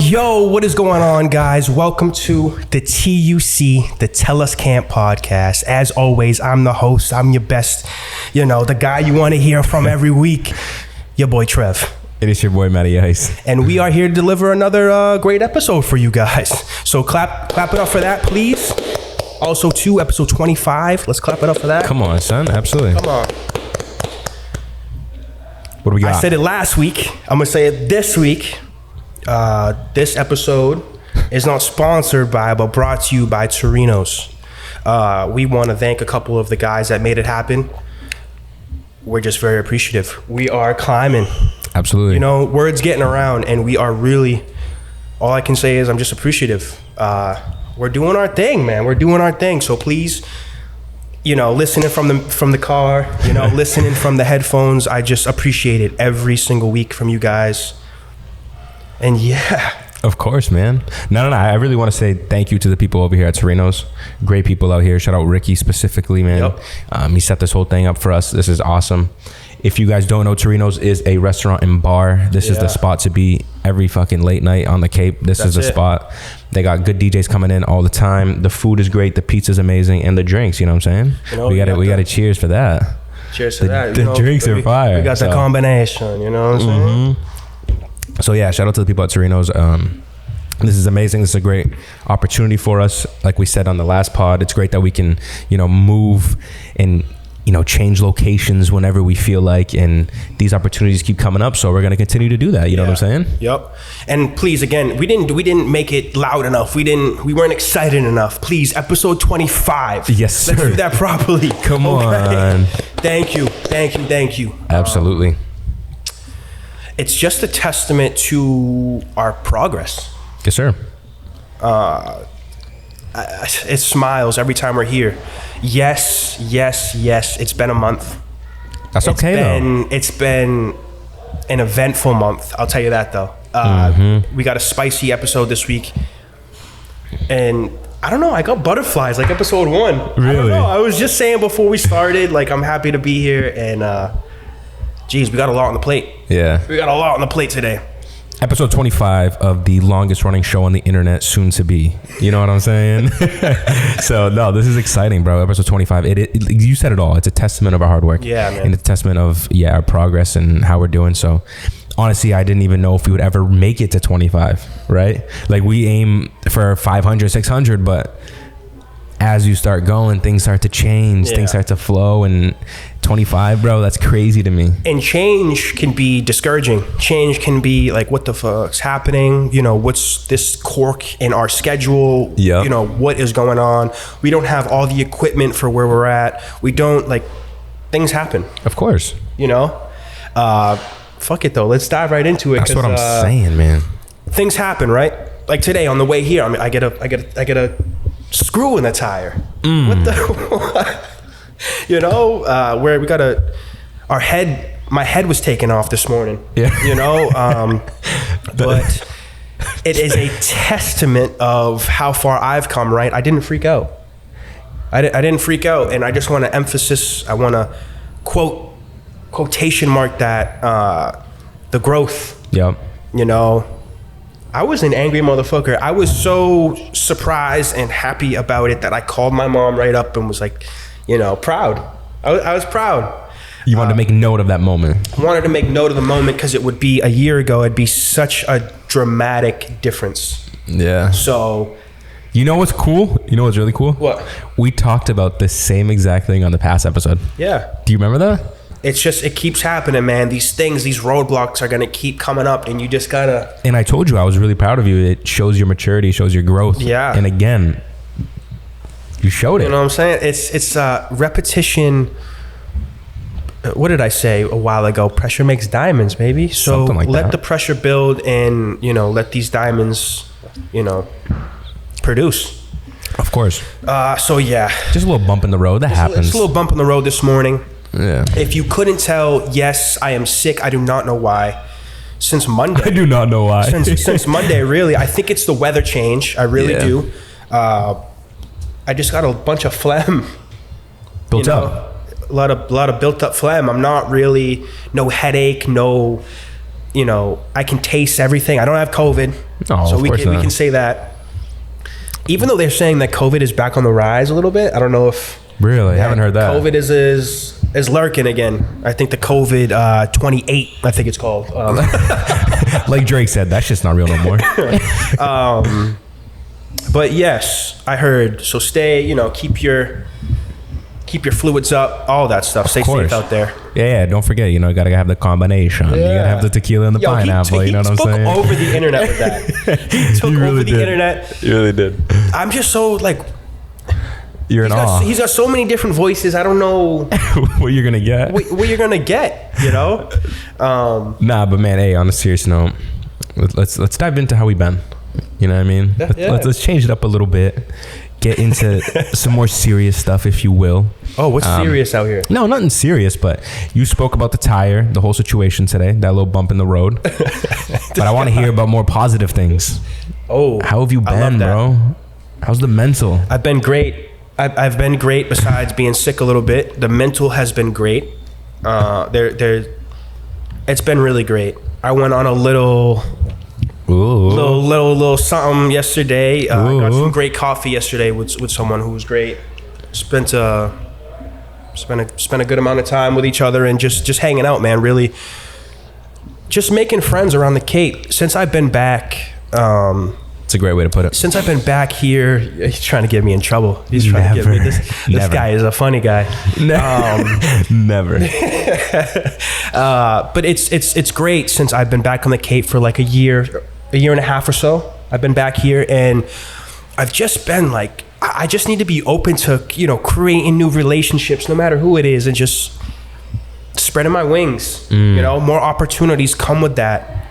Yo, what is going on, guys? Welcome to the TUC, the Tell Us Camp podcast. As always, I'm the host. I'm your best, the guy you want to hear from every week, your boy Trev. It is your boy Matty Ice. And we are here to deliver another great episode for you guys. So clap it up for that, please. Also, episode 25. Let's clap it up for that. Come on, son. Absolutely. Come on. What do we got? I said it last week. I'm going to say it this week. This episode is not sponsored by, but brought to you by Torino's. We want to thank a couple of the guys that made it happen. We're just very appreciative. We are climbing. Absolutely. Word's getting around, and we are really, all I can say is I'm just appreciative. We're doing our thing, man. We're doing our thing. So please, listening from the car, listening from the headphones, I just appreciate it every single week from you guys. And yeah. Of course, man. No. I really want to say thank you to the people over here at Torino's. Great people out here. Shout out Ricky specifically, man. Yep. He set this whole thing up for us. This is awesome. If you guys don't know, Torino's is a restaurant and bar. This is the spot to be every fucking late night on the Cape. That's is the spot. They got good DJs coming in all the time. The food is great. The pizza's amazing. And the drinks, you know what I'm saying? We got to cheers for that. Cheers to that. The drinks are fire. We got the combination, you know what I'm saying? So yeah, shout out to the people at Torino's. This is amazing. This is a great opportunity for us. Like we said on the last pod, it's great that we can, move and, change locations whenever we feel like, and these opportunities keep coming up. So we're going to continue to do that. You know what I'm saying? Yep. And please, again, we didn't make it loud enough. We weren't excited enough. Please, episode 25. Yes, sir. Let's do that properly. Come on. Thank you. Absolutely. It's just a testament to our progress. Yes, sir. It smiles every time we're here. Yes. It's been a month. That's okay, though. It's been an eventful month. I'll tell you that, though. We got a spicy episode this week. And I don't know. I got butterflies like episode 1. Really? I don't know. I was just saying before we started, like, I'm happy to be here. And, geez, we got a lot on the plate. Yeah. We got a lot on the plate today. Episode 25 of the longest running show on the internet, soon to be. You know what I'm saying? So, no, this is exciting, bro. Episode 25. You said it all. It's a testament of our hard work. Yeah, man. And it's a testament of, our progress and how we're doing. So, honestly, I didn't even know if we would ever make it to 25, right? Like, we aim for 500, 600, but as you start going, things start to change. Things start to flow, and 25, bro, that's crazy to me. And change can be discouraging. Change can be like, what the fuck's happening? What's this cork in our schedule? Yep. What is going on? We don't have all the equipment for where we're at. We don't, things happen. Of course. Fuck it though. Let's dive right into it. That's what I'm saying, man. Things happen, right? Like today on the way here, I get a screw in the tire. What the? Where we got my head was taken off this morning. Yeah. But it is a testament of how far I've come, right? I didn't freak out. I didn't freak out, and I just want to I want to quotation mark that, the growth. Yep. I was an angry motherfucker. I was so surprised and happy about it that I called my mom right up and was like, proud. I was proud. You wanted to make note of that moment. I wanted to make note of the moment because it would be a year ago. It'd be such a dramatic difference. Yeah. So, you know what's cool? You know what's really cool? What? We talked about the same exact thing on the past episode. Yeah. Do you remember that? It's just, it keeps happening, man. These roadblocks are going to keep coming up, and you just got to... And I told you, I was really proud of you. It shows your maturity, shows your growth. Yeah. And again, you showed it. You know what I'm saying? It's repetition. What did I say a while ago? Pressure makes diamonds, baby. So let the pressure build and, let these diamonds, produce. Of course. So, yeah. Just a little bump in the road. That happens. Just a little bump in the road this morning. Yeah. If you couldn't tell, yes, I am sick. I do not know why. Since Monday. I do not know why. Since Monday, really. I think it's the weather change. I really do. I just got a bunch of phlegm. Built up. A lot of built up phlegm. I'm not really, no headache, no you know, I can taste everything. I don't have COVID, so we can say that. Even though they're saying that COVID is back on the rise a little bit, I don't know if really haven't heard that. COVID is lurking again. I think the COVID 28, I think it's called. Like Drake said, that's just not real no more. But yes, I heard. So stay, you know, keep your fluids up, all that stuff. Stay safe out there. Yeah, don't forget, you know, you gotta have the combination. You gotta have the tequila and the pineapple. You know what I'm saying? He took over the internet with that. He took over the internet. He really did. I'm just so like. You're in awe. He's got so many different voices. I don't know what you're gonna get. What you're gonna get. You know. Nah, but man, hey, on a serious note, let's dive into how we been. You know what I mean? Let's change it up a little bit. Get into some more serious stuff, if you will. Oh, what's serious out here? No, nothing serious, but you spoke about the tire, the whole situation today, that little bump in the road. But I want to hear about more positive things. Oh, how have you been, bro? How's the mental? I've been great. I've been great. Besides being sick a little bit, the mental has been great. It's been really great. I went on a little something yesterday. I got some great coffee yesterday with someone who was great. Spent a good amount of time with each other and just hanging out, man. Really, just making friends around the Cape. Since I've been back, it's a great way to put it. Since I've been back here, he's trying to get me in trouble. He's trying to get me. This guy is a funny guy. Never. But it's great since I've been back on the Cape for like a year and a half or so. I've been back here, and I've just been like, I just need to be open to, you know, creating new relationships, no matter who it is, and just spreading my wings. You know, more opportunities come with that.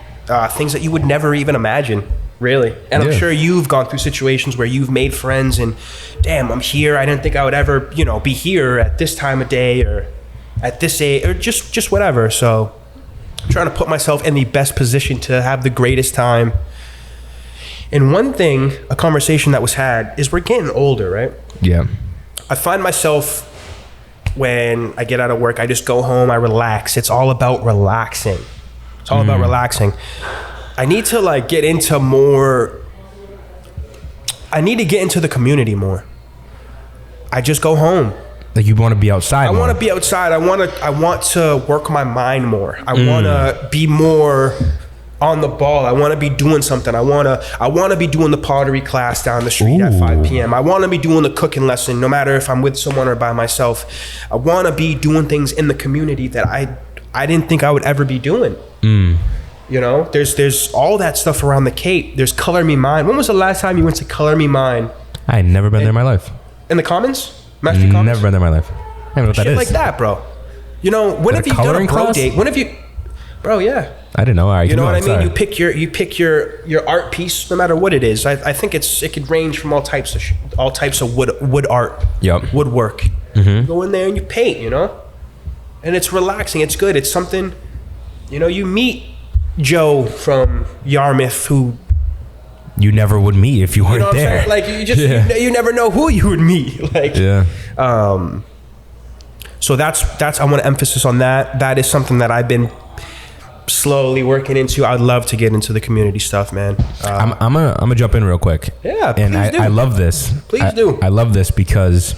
Things that you would never even imagine, really. And I'm sure you've gone through situations where you've made friends, and damn, I'm here. I didn't think I would ever, you know, be here at this time of day or at this age or just whatever. So I'm trying to put myself in the best position to have the greatest time. And one thing, a conversation that was had, is we're getting older, right? Yeah. I find myself, when I get out of work, I just go home, I relax. It's all about relaxing. It's all about relaxing. I need to like get into more. I need to get into the community more. I just go home. Like you want to be outside. I want to be outside. I want to work my mind more. I want to be more on the ball. I want to be doing something. I want to be doing the pottery class down the street at 5 p.m. I want to be doing the cooking lesson, no matter if I'm with someone or by myself. I want to be doing things in the community that I didn't think I would ever be doing. You know, there's all that stuff around the Cape. There's Color Me Mine. When was the last time you went to Color Me Mine? I had never been there in my life. In the Commons? Master Commons? Never been there in my life. I don't know what that is. Shit like that, bro. You know, when have you done a bro date? When have you... Bro, yeah. I didn't know. You know what I mean? You pick your art piece, no matter what it is. I think it could range from all types of wood art. Yep. Woodwork. You go in there and you paint, you know? And it's relaxing. It's good. It's something, you know, you meet Joe from Yarmouth who you never would meet if you weren't there. Like you just you never know who you would meet. Like so that's I want to emphasis on that. That is something that I've been slowly working into. I'd love to get into the community stuff, man. I'm gonna jump in real quick. Yeah, and I love this. Please do. I love this because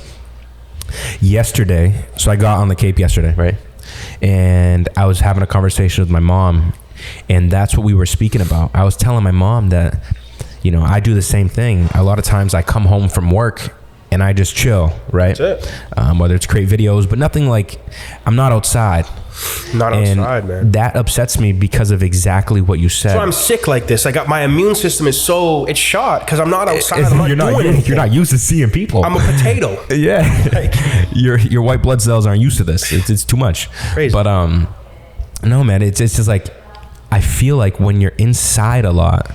yesterday, so I got on the Cape yesterday, right? And I was having a conversation with my mom, and that's what we were speaking about. I was telling my mom that, you know, I do the same thing. A lot of times I come home from work and I just chill, right? That's it. Whether it's create videos, but nothing like, I'm not outside. Not outside, man. That upsets me because of exactly what you said. So I'm sick like this. I got my immune system it's shot because I'm not outside. I'm not doing anything. You're not used to seeing people. I'm a potato. Yeah. Like, your white blood cells aren't used to this. It's too much. Crazy. But no, man, it's just like, I feel like when you're inside a lot,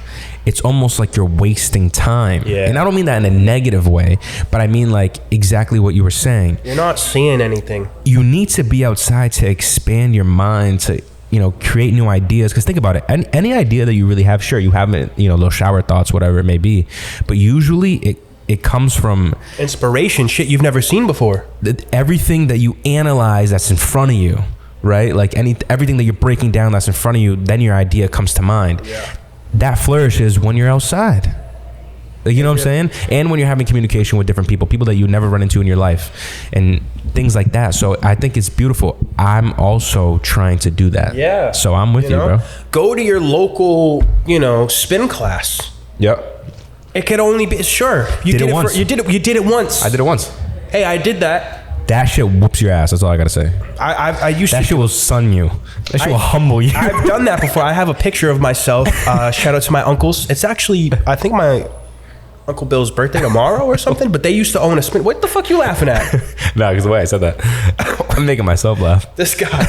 it's almost like you're wasting time. Yeah. And I don't mean that in a negative way, but I mean like exactly what you were saying. You're not seeing anything. You need to be outside to expand your mind, to, you know, create new ideas. Because think about it. Any idea that you really have, sure, you have it, you know, those shower thoughts, whatever it may be. But usually it comes from inspiration, shit you've never seen before. Everything that you analyze that's in front of you. right? Like everything that you're breaking down that's in front of you, then your idea comes to mind. Yeah. That flourishes when you're outside. You know what I'm saying? And when you're having communication with different people that you never run into in your life and things like that. So I think it's beautiful. I'm also trying to do that. Yeah. So I'm with you, bro. Go to your local, spin class. Yep. It could only be, sure. You did it once. You did it once. I did it once. Hey, I did that. That shit whoops your ass. That's all I gotta say. I used to. That shit will sun you. That shit will humble you. I've done that before. I have a picture of myself. Shout out to my uncles. It's actually, I think my Uncle Bill's birthday tomorrow or something, but they used to own a spin. What the fuck you laughing at? No, because the way I said that, I'm making myself laugh. This guy.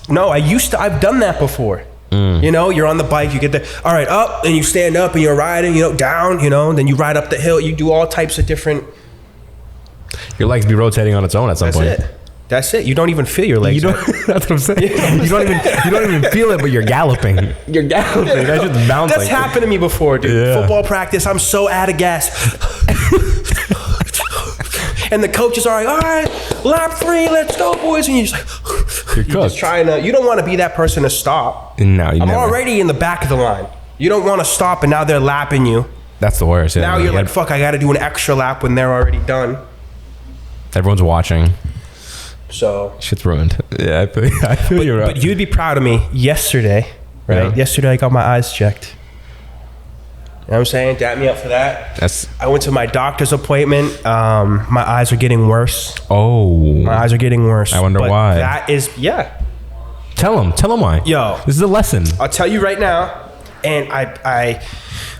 No, I've done that before. You're on the bike, you get there, all right, up, and you stand up and you're riding, down, and then you ride up the hill, you do all types of different. Your legs be rotating on its own at some point. That's it. You don't even feel your legs. You don't. That's what I'm saying. You don't even feel it, but you're galloping. You're galloping. That's just bouncing. That's happened to me before, dude. Yeah. Football practice, I'm so out of gas. And the coaches are like, all right, lap 3, let's go, boys. And you're just like, you're just trying to, you don't want to be that person to stop. No, I'm already in the back of the line. You don't want to stop, and now they're lapping you. That's the worst. Yeah. Now you're like, fuck, I got to do an extra lap when they're already done. Everyone's watching. So shit's ruined. Yeah, I feel you're right. But you'd be proud of me yesterday, right? Yeah. Yesterday I got my eyes checked. You know what I'm saying? Dap me up for that. I went to my doctor's appointment. My eyes are getting worse. Oh. My eyes are getting worse. I wonder why. That is, yeah. Tell them why. Yo. This is a lesson. I'll tell you right now. And I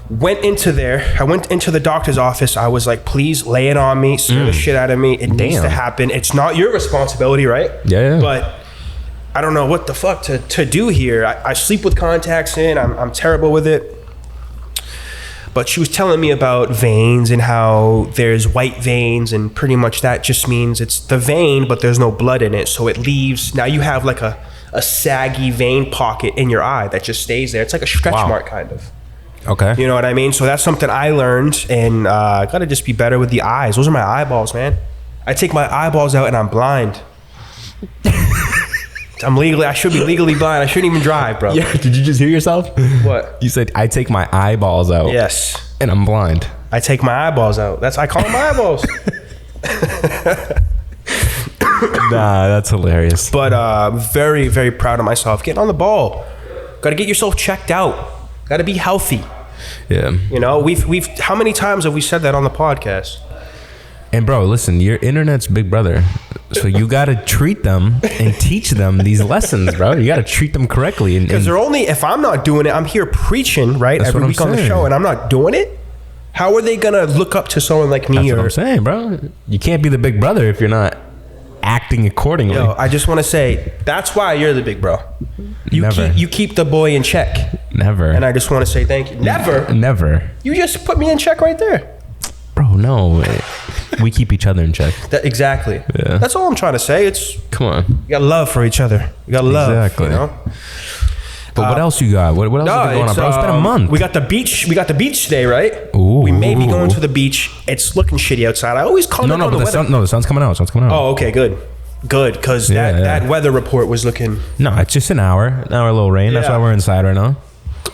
went into the doctor's office. I was like, please lay it on me, scare the shit out of me. It needs to happen. It's not your responsibility, right? Yeah. But I don't know what the fuck to do here. I sleep with contacts in. I'm terrible with it. But she was telling me about veins and how there's white veins, and pretty much that just means it's the vein, but there's no blood in it. So it leaves, now you have like a saggy vein pocket in your eye that just stays there. It's like a stretch mark kind of. Okay. You know what I mean? So that's something I learned, and I gotta just be better with the eyes. Those are my eyeballs, man. I take my eyeballs out and I'm blind. I should be legally blind. I shouldn't even drive, bro. Yeah, did you just hear yourself? What? You said, I take my eyeballs out. Yes. And I'm blind. I take my eyeballs out. I call them my eyeballs. Nah, that's hilarious. But very, very proud of myself. Getting on the ball. Got to get yourself checked out. Got to be healthy. Yeah. We've how many times have we said that on the podcast? And bro, listen, your internet's big brother. So you got to treat them and teach them these lessons, bro. You got to treat them correctly. Because they're only, if I'm not doing it, I'm here preaching, right? Every week on the show, and I'm not doing it. How are they going to look up to someone like me? That's what I'm saying, bro. You can't be the big brother if you're not acting accordingly. Yo, I just want to say, that's why you're the big bro. You keep the boy in check. Never. And I just want to say thank you. Never. You just put me in check right there. Bro, no. We keep each other in check. Exactly. Yeah. That's all I'm trying to say. Come on. You got love for each other. You got love. Exactly. But what else you got? What else is going on, bro? It's been a month. We got the beach today, right? Ooh. We may be going to the beach. It's looking shitty outside. I always comment on the weather. The sun's coming out. Oh, okay, good. Because that weather report was looking. No, it's just an hour little rain. That's why we're inside right now.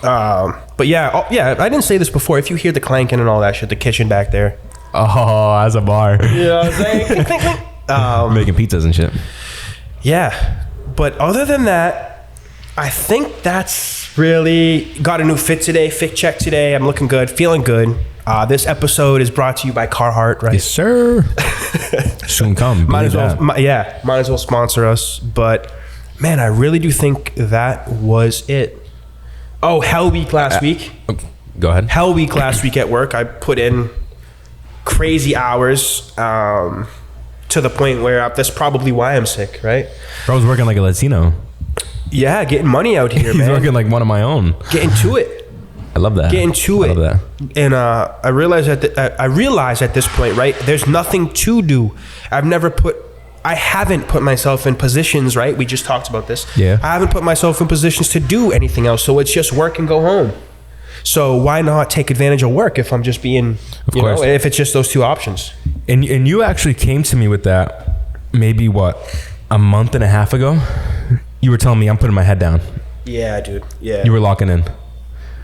But I didn't say this before. If you hear the clanking and all that shit, the kitchen back there. Oh, as a bar. Yeah, clink, clink, clink. Making pizzas and shit. Yeah, but other than that, I think that's really got a new fit check today. I'm looking good, feeling good. This episode is brought to you by Carhartt, right? Yes, sir. Soon come. Might as well sponsor us. But man, I really do think that was it. Oh, Hell Week last week. Go ahead. Hell Week last week at work. I put in crazy hours to the point where that's probably why I'm sick, right? Bro's working like a Latino. Yeah, getting money out here, man. He's working like one of my own. Getting to it. I love that. Getting to it. I love that. And I realize at this point, right? There's nothing to do. I haven't put myself in positions, right? We just talked about this. Yeah. I haven't put myself in positions to do anything else. So it's just work and go home. So why not take advantage of work if I'm just being, if it's just those two options? And you actually came to me with that maybe a month and a half ago, you were telling me I'm putting my head down. Yeah, dude. Yeah. You were locking in,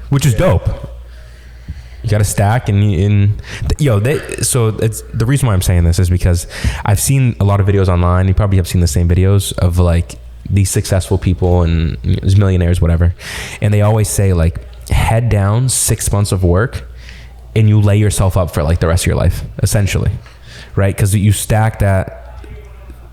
which is dope. You got to stack so it's the reason why I'm saying this is because I've seen a lot of videos online. You probably have seen the same videos of like these successful people and millionaires, whatever. And they always say like head down 6 months of work and you lay yourself up for like the rest of your life, essentially. Right? Because you stack that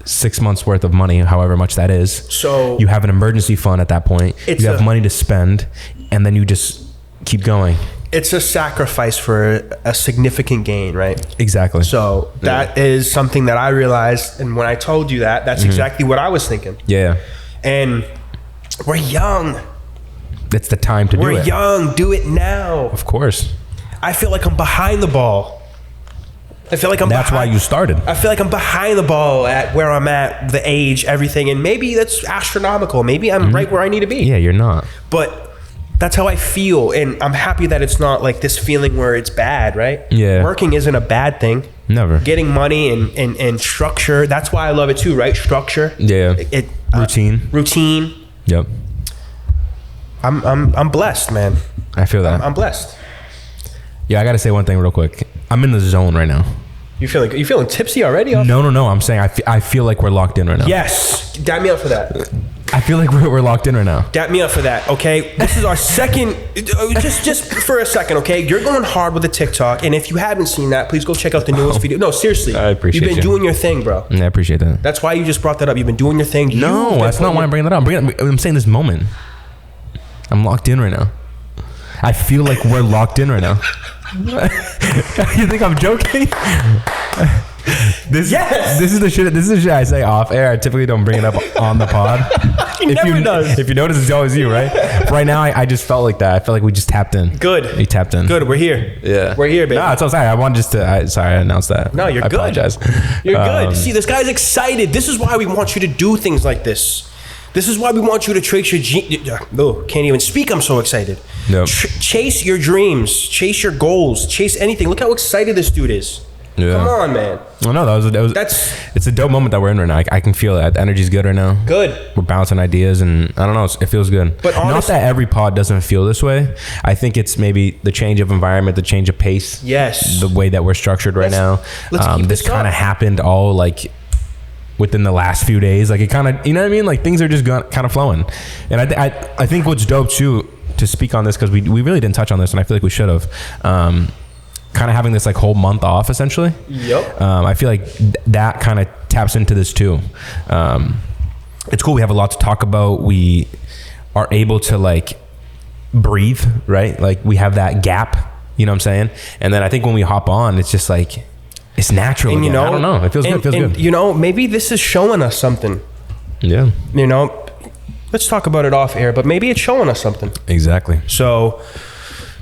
6 months worth of money, however much that is. So you have an emergency fund at that point. You have money to spend and then you just keep going. It's a sacrifice for a significant gain, right? Exactly. So that is something that I realized. And when I told you that, that's exactly what I was thinking. Yeah. And we're young. It's the time to do it. We're young. Do it now. Of course. I feel like I'm behind the ball. I feel like That's why you started. I feel like I'm behind the ball at where I'm at, the age, everything. And maybe that's astronomical. Maybe I'm right where I need to be. Yeah, you're not. But that's how I feel, and I'm happy that it's not like this feeling where it's bad, right? Yeah. Working isn't a bad thing. Never. Getting money and structure, that's why I love it too, right? Structure. Yeah. Routine. Routine. Yep. I'm blessed, man. I feel that. I'm blessed. Yeah, I got to say one thing real quick. I'm in the zone right now. You feeling tipsy already? No. I'm saying I feel like we're locked in right now. Yes. Dab me up for that. I feel like we're locked in right now. Dap me up for that, okay? This is our second, just for a second, okay? You're going hard with the TikTok, and if you haven't seen that, please go check out the newest video. No, seriously. I appreciate You've been doing your thing, bro. Yeah, I appreciate that. That's why you just brought that up. You've been doing your thing. No, that's not why I'm bringing that up. I'm saying this moment. I'm locked in right now. I feel like we're locked in right now. You think I'm joking? This is the shit I say off air. I typically don't bring it up on the pod. If you notice, it's always you, right? Right now, I just felt like that. I felt like we just tapped in. Good. We tapped in. Good. We're here. Yeah. We're here, baby. No, it's all right. I wanted just to. Sorry, I announced that. No, you're I good. Apologize. You're good. See, this guy's excited. This is why we want you to do things like this. This is why we want you to trace your can't even speak. I'm so excited. Nope. Chase your dreams. Chase your goals. Chase anything. Look how excited this dude is. Yeah. Come on, man. Oh no, it's a dope moment that we're in right now. I can feel that. The energy's good right now. Good. We're bouncing ideas, and I don't know. It feels good. But not that every pod doesn't feel this way. I think it's maybe the change of environment, the change of pace. Yes. The way that we're structured right now. This kind of happened all like within the last few days. Like it kind of, you know what I mean? Like things are just kind of flowing. And I think what's dope too, to speak on this, because we really didn't touch on this, and I feel like we should have. Kind of having this like whole month off essentially. Yep. I feel like that kind of taps into this too. It's cool. We have a lot to talk about. We are able to like breathe, right? Like we have that gap, you know what I'm saying? And then I think when we hop on, it's just like, it's natural. And, I don't know. It feels good. It feels good. Maybe this is showing us something. Yeah. Let's talk about it off air, but maybe it's showing us something. Exactly. So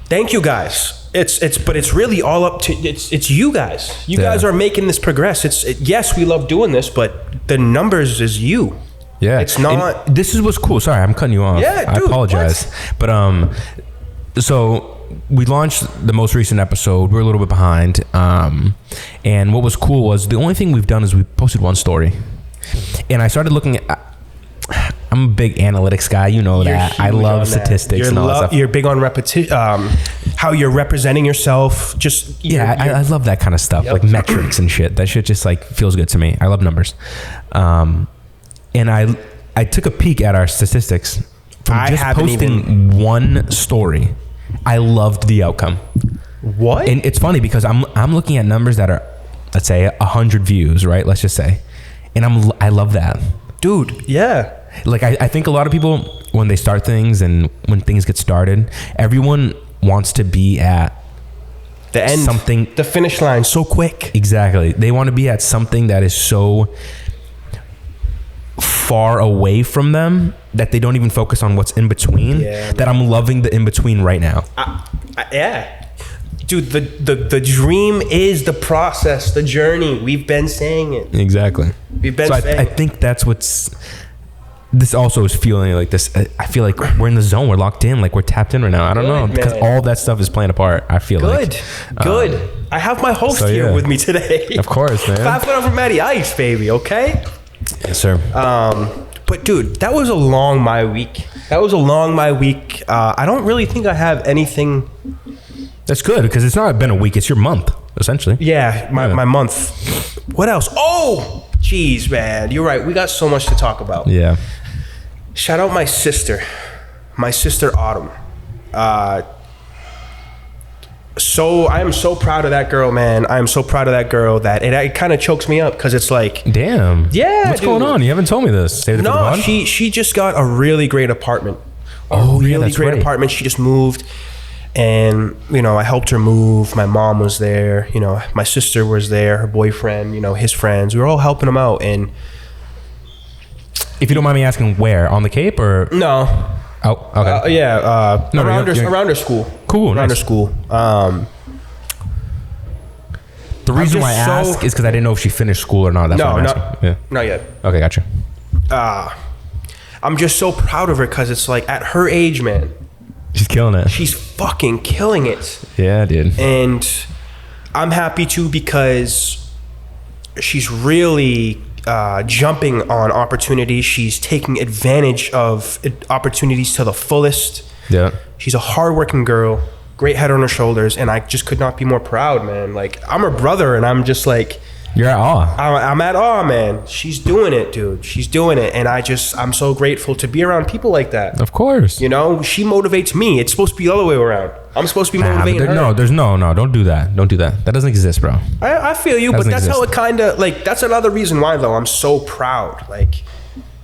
thank you guys. But it's really all up to it's you guys. You guys are making this progress. Yes, we love doing this, but the numbers is you. Yeah, it's not. And this is what's cool. Sorry, I'm cutting you off. Yeah, dude, I apologize. What? But so we launched the most recent episode. We're a little bit behind. And what was cool was the only thing we've done is we posted one story, and I started looking at. I'm a big analytics guy, you know that. I love statistics and all that stuff. You're big on repetition, how you're representing yourself. I love that kind of stuff, like metrics and shit. That shit just like feels good to me. I love numbers. And I took a peek at our statistics from just posting one story. I loved the outcome. What? And it's funny because I'm looking at numbers that are, let's say 100 views, right? Let's just say, and I love that. Dude, yeah. Like I think a lot of people, when they start things and when things get started, everyone wants to be at the end, something, the finish line so quick. Exactly. They want to be at something that is so far away from them that they don't even focus on what's in between. Yeah, that I'm loving the in between right now. Yeah. Dude, the dream is the process, the journey. We've been saying it. Exactly. We've been saying it. I think that's what's... This also is feeling like this. I feel like we're in the zone. We're locked in. Like we're tapped in right now. I don't know. Because all that stuff is playing a part. I feel like. Good. I have my host here with me today. Of course, man. 5 foot over Matty Ice, baby. Okay? Yes, sir. But dude, that was a long my week. I don't really think I have anything. That's good because it's not been a week. It's your month, essentially. Yeah, my month. What else? Oh, jeez, man. You're right. We got so much to talk about. Yeah. Shout out my sister Autumn. So I am so proud of that girl, man. I am so proud of that girl that it kind of chokes me up because it's like, damn. Yeah, what's going on? You haven't told me this. No, she just got a really great apartment. Apartment. She just moved, and I helped her move. My mom was there. My sister was there. Her boyfriend. His friends. We were all helping them out. And if you don't mind me asking, where on the Cape or no? Oh, okay. Around her school. Cool. Around nice. her school. The reason why I ask is because I didn't know if she finished school or not. That's what I'm asking. Not yet. Okay, gotcha. I'm just so proud of her because it's like at her age, man. She's killing it. She's fucking killing it. Yeah, dude. And I'm happy too because she's really jumping on opportunities. She's taking advantage of opportunities to the fullest. Yeah. She's a hardworking girl, great head on her shoulders, and I just could not be more proud, man. Like, I'm her brother, and I'm just like... You're at awe. I'm at awe, man. She's doing it, dude. She's doing it, and I'm so grateful to be around people like that. Of course. She motivates me. It's supposed to be the other way around. I'm supposed to be motivating her. No, don't do that. Don't do that. That doesn't exist, bro. I feel you, but that's how it kind of, like, that's another reason why, though, I'm so proud. Like,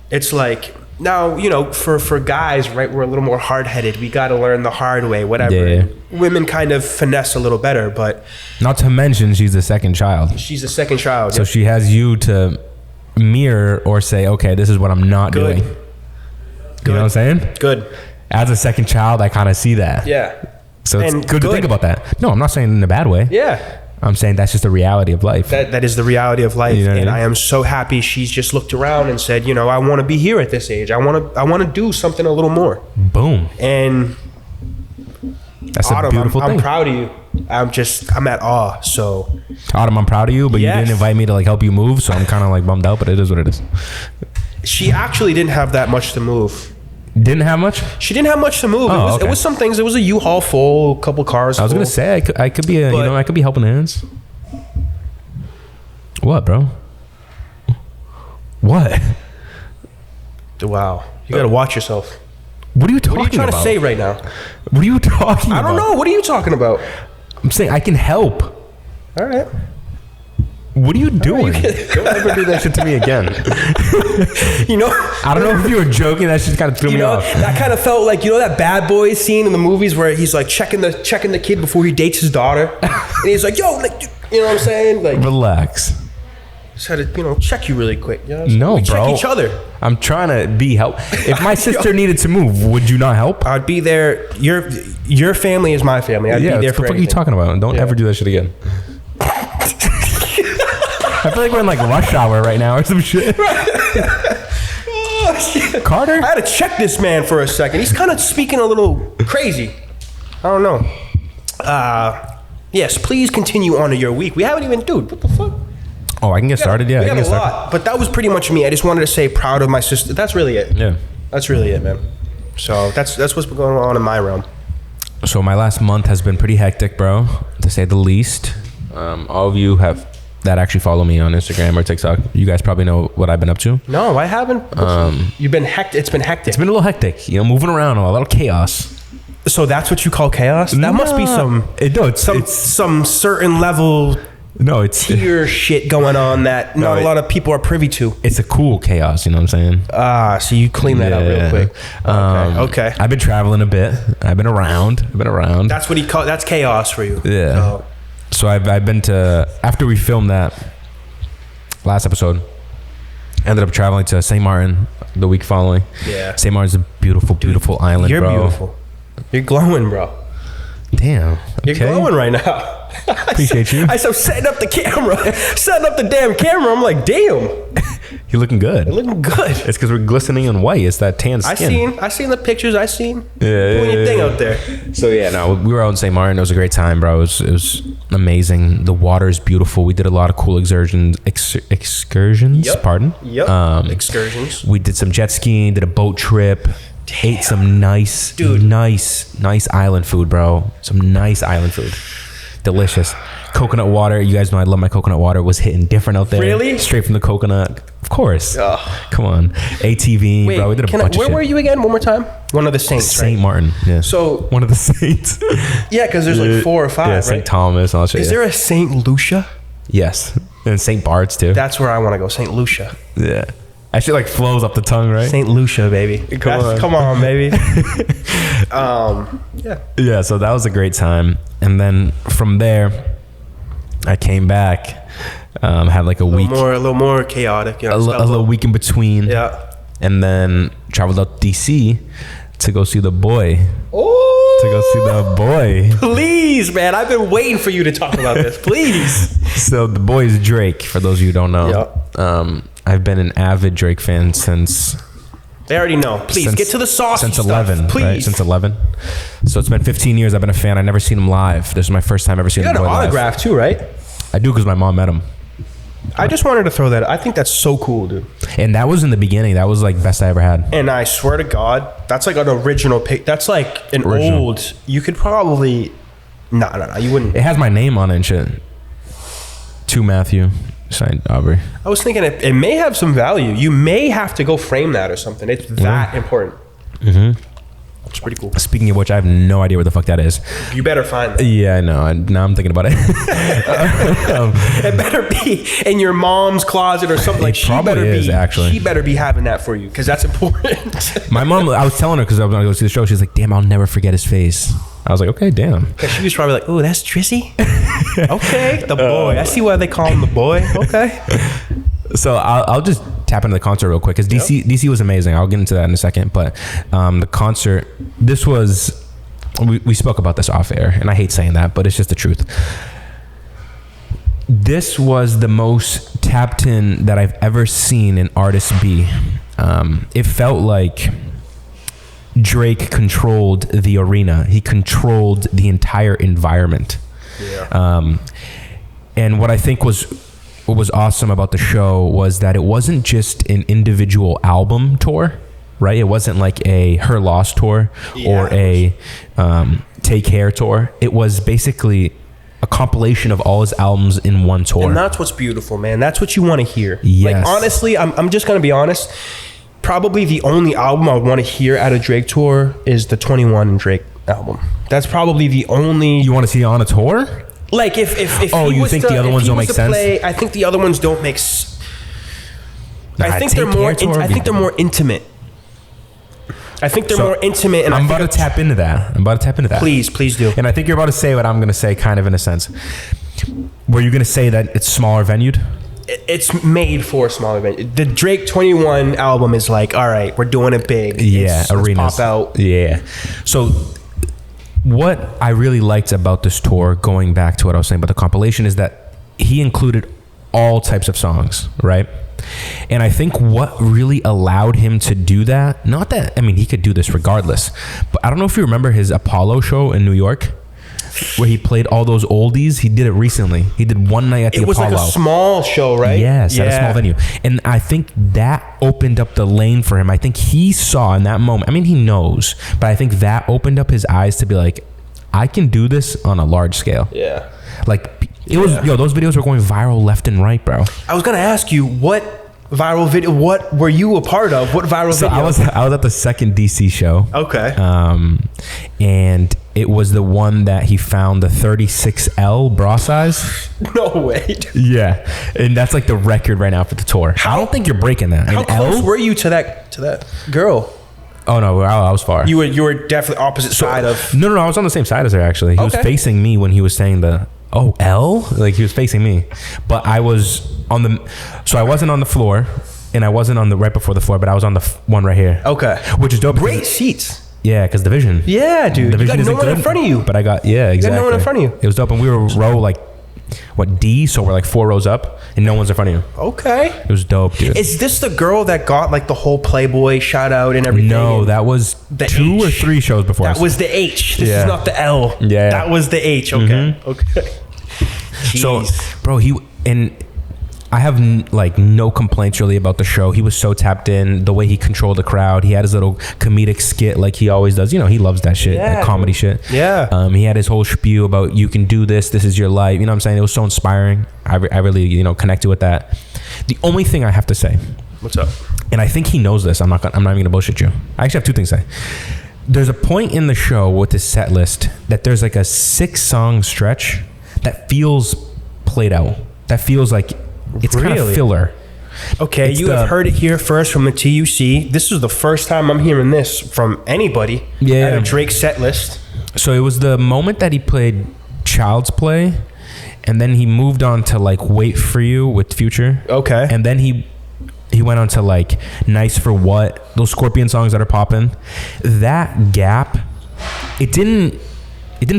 it's like... Now, for guys, right, we're a little more hard-headed. We got to learn the hard way, whatever. Yeah. Women kind of finesse a little better, but... Not to mention, she's the second child. So she has you to mirror or say, okay, this is what I'm not doing. You know what I'm saying? Good. As a second child, I kind of see that. Yeah. So it's good to think about that. No, I'm not saying in a bad way. Yeah. I'm saying that's just the reality of life. That is the reality of life, and I am so happy she's just looked around and said, I want to be here at this age. I want to do something a little more. Boom. And that's Autumn, a beautiful thing. I'm proud of you. I'm at awe. So Autumn, I'm proud of you, but you didn't invite me to like help you move, so I'm kind of like bummed out. But it is what it is. She actually didn't have that much to move. Didn't have much? She didn't have much to move. It was some things. It was a U-Haul full, a couple cars full. I was gonna say I could be I could be helping hands. What, bro? What? Wow. You gotta watch yourself. What are you talking about? What are you trying to say right now? What are you talking about? I don't know. What are you talking about? I'm saying I can help. All right. What are you doing? Don't ever do that shit to me again. I don't know if you were joking. That shit kind of threw me off. That kind of felt like, that Bad Boys scene in the movies where he's like checking the kid before he dates his daughter, and he's like, "Yo, like, you know what I'm saying? Like, relax. Just had to, check you really quick. No, we bro. Check each other. I'm trying to be help. If my sister needed to move, would you not help? I'd be there. Your family is my family. I'd be there for what the fuck are you talking about? Don't ever do that shit again. I feel like we're in like rush hour right now or some shit. Oh, shit. Carter? I had to check this man for a second. He's kind of speaking a little crazy. I don't know. Yes, please continue on to your week. We haven't even, dude, what the fuck? Oh, I can get started? Yeah, we got a lot. But that was pretty much me. I just wanted to say proud of my sister. That's really it. Yeah. That's really it, man. So that's what's been going on in my realm. So my last month has been pretty hectic, bro, to say the least. All of you that actually follow me on Instagram or TikTok, you guys probably know what I've been up to. No, I haven't. You've been hectic. It's been hectic. It's been a little hectic, moving around, a little chaos. So that's what you call chaos? That must be some certain level tier shit going on that not a lot of people are privy to. It's a cool chaos, you know what I'm saying? So you clean that up real quick. Okay. I've been traveling a bit. I've been around. That's what that's chaos for you. Yeah. So I've been to, after we filmed that last episode, ended up traveling to St. Martin the week following. Yeah. St. Martin's a beautiful, beautiful island, You're bro. Beautiful. You're glowing, bro. Damn. Okay. You're glowing right now. Appreciate you. I said, setting up the camera, setting up the damn camera. I'm like, damn. You're looking good. You're looking good. It's because we're glistening in white. It's that tan skin. I seen the pictures. Doing Yeah. your thing out there. So yeah, no, we were out in St. Martin. It was a great time, bro. It was amazing. The water is beautiful. We did a lot of cool excursions. Yep. Pardon. Yep. Excursions. We did some jet skiing. Did a boat trip. Damn. Ate some nice island food, bro. Some nice island food. Delicious. Coconut water. You guys know I love my coconut water. Was hitting different out there. Really? Straight from the coconut. Of course. Oh. Come on. ATV, Wait, bro. We did a bunch of shit. where were you again? One more time. One of the saints. St. Right? Martin. Yeah. So one of the saints. yeah, because there's like 4 or 5. Yeah, right? St. Thomas. And all that shit. Is there a Saint Lucia? Yes. And St. Bart's too. That's where I want to go. Saint Lucia. Yeah. That shit like flows up the tongue, right? Saint Lucia, baby. Come on, baby. Yeah. Yeah. So that was a great time, and then from there, I came back, had like a week, A little more chaotic. You know, a little week in between. Yeah. And then traveled out to DC to go see the boy. Oh. To go see the boy. Please, man. I've been waiting for you to talk about this. Please. So the boy is Drake. For those of you who don't know. Yep. I've been an avid Drake fan since. They already know. Please get to the sauce. Since stuff. 11, Please. right? Since 11. So it's been 15 years I've been a fan. I've never seen him live. This is my first time ever seeing You the got boy an live. autograph too, right? I do because my mom met him. I just wanted to throw that. I think that's so cool, dude. And that was in the beginning. That was like best I ever had. And I swear to God, that's like an original pic. That's like an Original. old. You could probably. No. You wouldn't. It has my name on it and shit. To Matthew. Signed Aubrey. I was thinking it may have some value. You may have to go frame that or something. It's that important. Mm-hmm. It's pretty cool. Speaking of which, I have no idea where the fuck that is. You better find that. Yeah, I know. Now I'm thinking about it. It better be in your mom's closet or something. Like she probably better is, be. actually. She better be having that for you because that's important. My mom, I was telling her because I was going to go see the show. She's like, damn, I'll never forget his face. I was like, okay, damn. Because she was probably like, oh, that's Trissy? Okay, the boy. I see why they call him the boy. Okay. So I'll just tap into the concert real quick because DC was amazing. I'll get into that in a second. But the concert, this was, we spoke about this off air, and I hate saying that, but it's just the truth. This was the most tapped in that I've ever seen an artist be. It felt like Drake controlled the arena. He controlled the entire environment. Yeah. And what I think what was awesome about the show was that it wasn't just an individual album tour, right? It wasn't like a Her Loss tour or a Take Care tour. It was basically a compilation of all his albums in one tour. And that's what's beautiful, man. That's what you want to hear. Yes. Like, honestly, I'm just going to be honest. Probably the only album I would want to hear at a Drake tour is the 21 Drake album. That's probably the only. You want to see it on a tour? Like if Oh, he you was think to- the other if ones he don't was make to sense? play, I think the other ones don't make. I think they're Take more. Care tour I think they're more intimate. I think they're more intimate. And I'm about to tap into that. Please do. And I think you're about to say what I'm going to say, kind of in a sense. Were you going to say that it's smaller venued? It's made for a smaller venue. The Drake 21 album is like, all right, we're doing it big. Yeah, arenas. Let's pop out. Yeah. So what I really liked about this tour, going back to what I was saying about the compilation, is that he included all types of songs, right? And I think what really allowed him to do that, not that, I mean, he could do this regardless, but I don't know if you remember his Apollo show in New York, where he played all those oldies. He did it recently. He did one night at the Apollo. It was like a small show, right? Yes, at a small venue. And I think that opened up the lane for him. I think he saw in that moment, I mean, he knows, but I think that opened up his eyes to be like, I can do this on a large scale. Yeah. Like, it was, those videos were going viral left and right, bro. I was going to ask you, what viral video, what were you a part of? What viral So video? I was at the second DC show. Okay. And it was the one that he found the 36L bra size. No way. Yeah. And that's like the record right now for the tour. I don't think you're breaking that. How An close L? were you to that girl? Oh no, I was far. You were definitely opposite side of. No, I was on the same side as her actually. He was facing me when he was saying the L, like he was facing me, but I was on the. So I wasn't on the floor, and I wasn't on the right before the floor, but I was on the one right here. Okay. Which is dope. Great seats. Yeah, because Division. Yeah, dude. You got no one in front of you. But I got, yeah, exactly. You got no one in front of you. It was dope. And we were row like, what, D? So we're like 4 rows up and no one's in front of you. Okay. It was dope, dude. Is this the girl that got like the whole Playboy shout out and everything? No, that was the 2 or 3 shows before us. That was the H. This is not the L. Yeah. That was the H. Okay. Okay. So, bro, I have like no complaints really about the show. He was so tapped in, the way he controlled the crowd. He had his little comedic skit like he always does. You know, he loves that shit, that comedy shit. Yeah. He had his whole spiel about you can do this. This is your life. You know what I'm saying? It was so inspiring. I really, connected with that. The only thing I have to say. What's up? And I think he knows this. I'm not even gonna bullshit you. I actually have 2 things to say. There's a point in the show with this set list that there's like a 6-song stretch that feels played out. That feels like it's kind of filler. Okay, you have heard it here first from the TUC. This is the first time I'm hearing this from anybody at a Drake set list. So it was the moment that he played Child's Play, and then he moved on to like Wait For You with Future. Okay. And then he went on to like Nice For What, those Scorpion songs that are popping. That gap, it didn't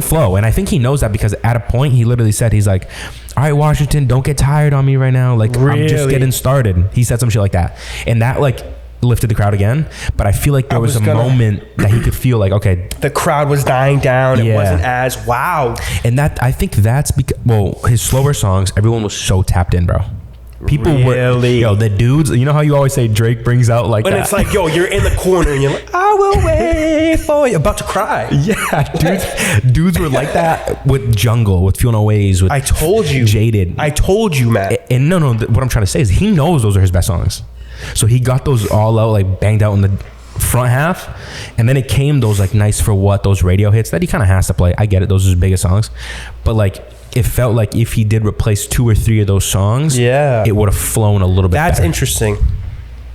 flow. And I think he knows that because at a point he literally said, he's like, all right, Washington, don't get tired on me right now. Like, really? I'm just getting started. He said some shit like that. And that like lifted the crowd again. But I feel like there was a moment that he could feel like, okay. The crowd was dying down. It wasn't as, wow. And that, I think that's because, well, his slower songs, everyone was so tapped in, bro. People were, the dudes, you know how you always say Drake brings out like that? But it's like, you're in the corner and you're like, I will wait for you. About to cry. Yeah, dudes were like that with Jungle, with Feel No Ways, with I told you. Jaded. I told you, man. And no, what I'm trying to say is he knows those are his best songs. So he got those all out, like banged out in the front half. And then it came those like Nice For What, those radio hits that he kind of has to play. I get it. Those are his biggest songs. But like, it felt like if he did replace 2 or 3 of those songs, it would have flown a little bit better. Interesting.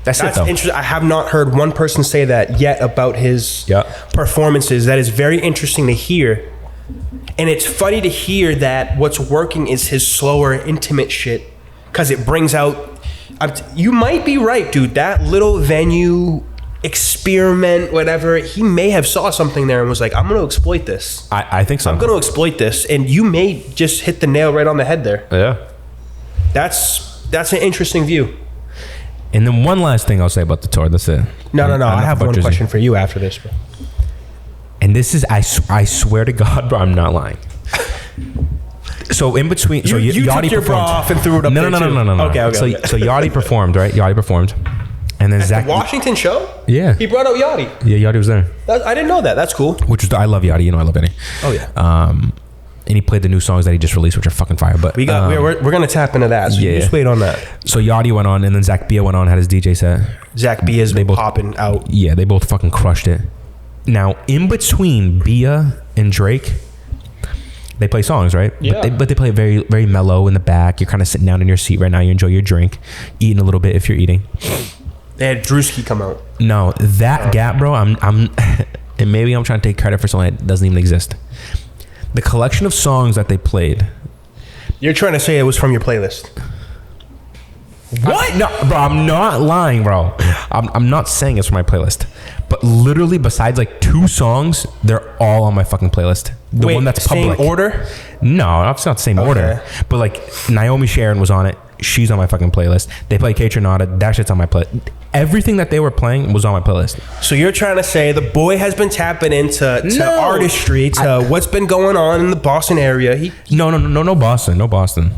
That's interesting. I have not heard one person say that yet about his performances. That is very interesting to hear. And it's funny to hear that what's working is his slower, intimate shit, because it brings out... you might be right, dude. That little venue... experiment, whatever, he may have saw something there and was like, I'm going to exploit this. I think so. I'm going to exploit this. And you may just hit the nail right on the head there. Yeah. That's an interesting view. And then one last thing I'll say about the tour. That's it. No. I have one question for you after this, bro. And this is, I swear to God, bro, I'm not lying. So in between, you Yachty took your bra off and threw it up there too. No. Okay. So Yachty performed, right? Yachty performed. And then Zach, the Washington show? Yeah. He brought out Yachty. Yeah, Yachty was there. I didn't know that. That's cool. I love Yachty. I love Eddie. Oh, yeah. And he played the new songs that he just released, which are fucking fire. But we're going to tap into that. So you just wait on that. So Yachty went on, and then Zach Bia went on, had his DJ set. Zach Bia's been popping out. Yeah, they both fucking crushed it. Now, in between Bia and Drake, they play songs, right? Yeah. But they play it very, very mellow in the back. You're kind of sitting down in your seat right now. You enjoy your drink, eating a little bit if you're eating. They had Drewski come out. No, that gap, bro. I'm, and maybe I'm trying to take credit for something that doesn't even exist. The collection of songs that they played. You're trying to say it was from your playlist. What? No, bro. I'm not lying, bro. I'm not saying it's from my playlist. But literally, besides like 2 songs, they're all on my fucking playlist. The one that's public. Same order? No, it's not the same order. But like Naomi Sharon was on it. She's on my fucking playlist. They play Kate Tronada. That shit's on my playlist. Everything that they were playing was on my playlist. So you're trying to say the boy has been tapping into artistry, to what's been going on in the Boston area. No Boston.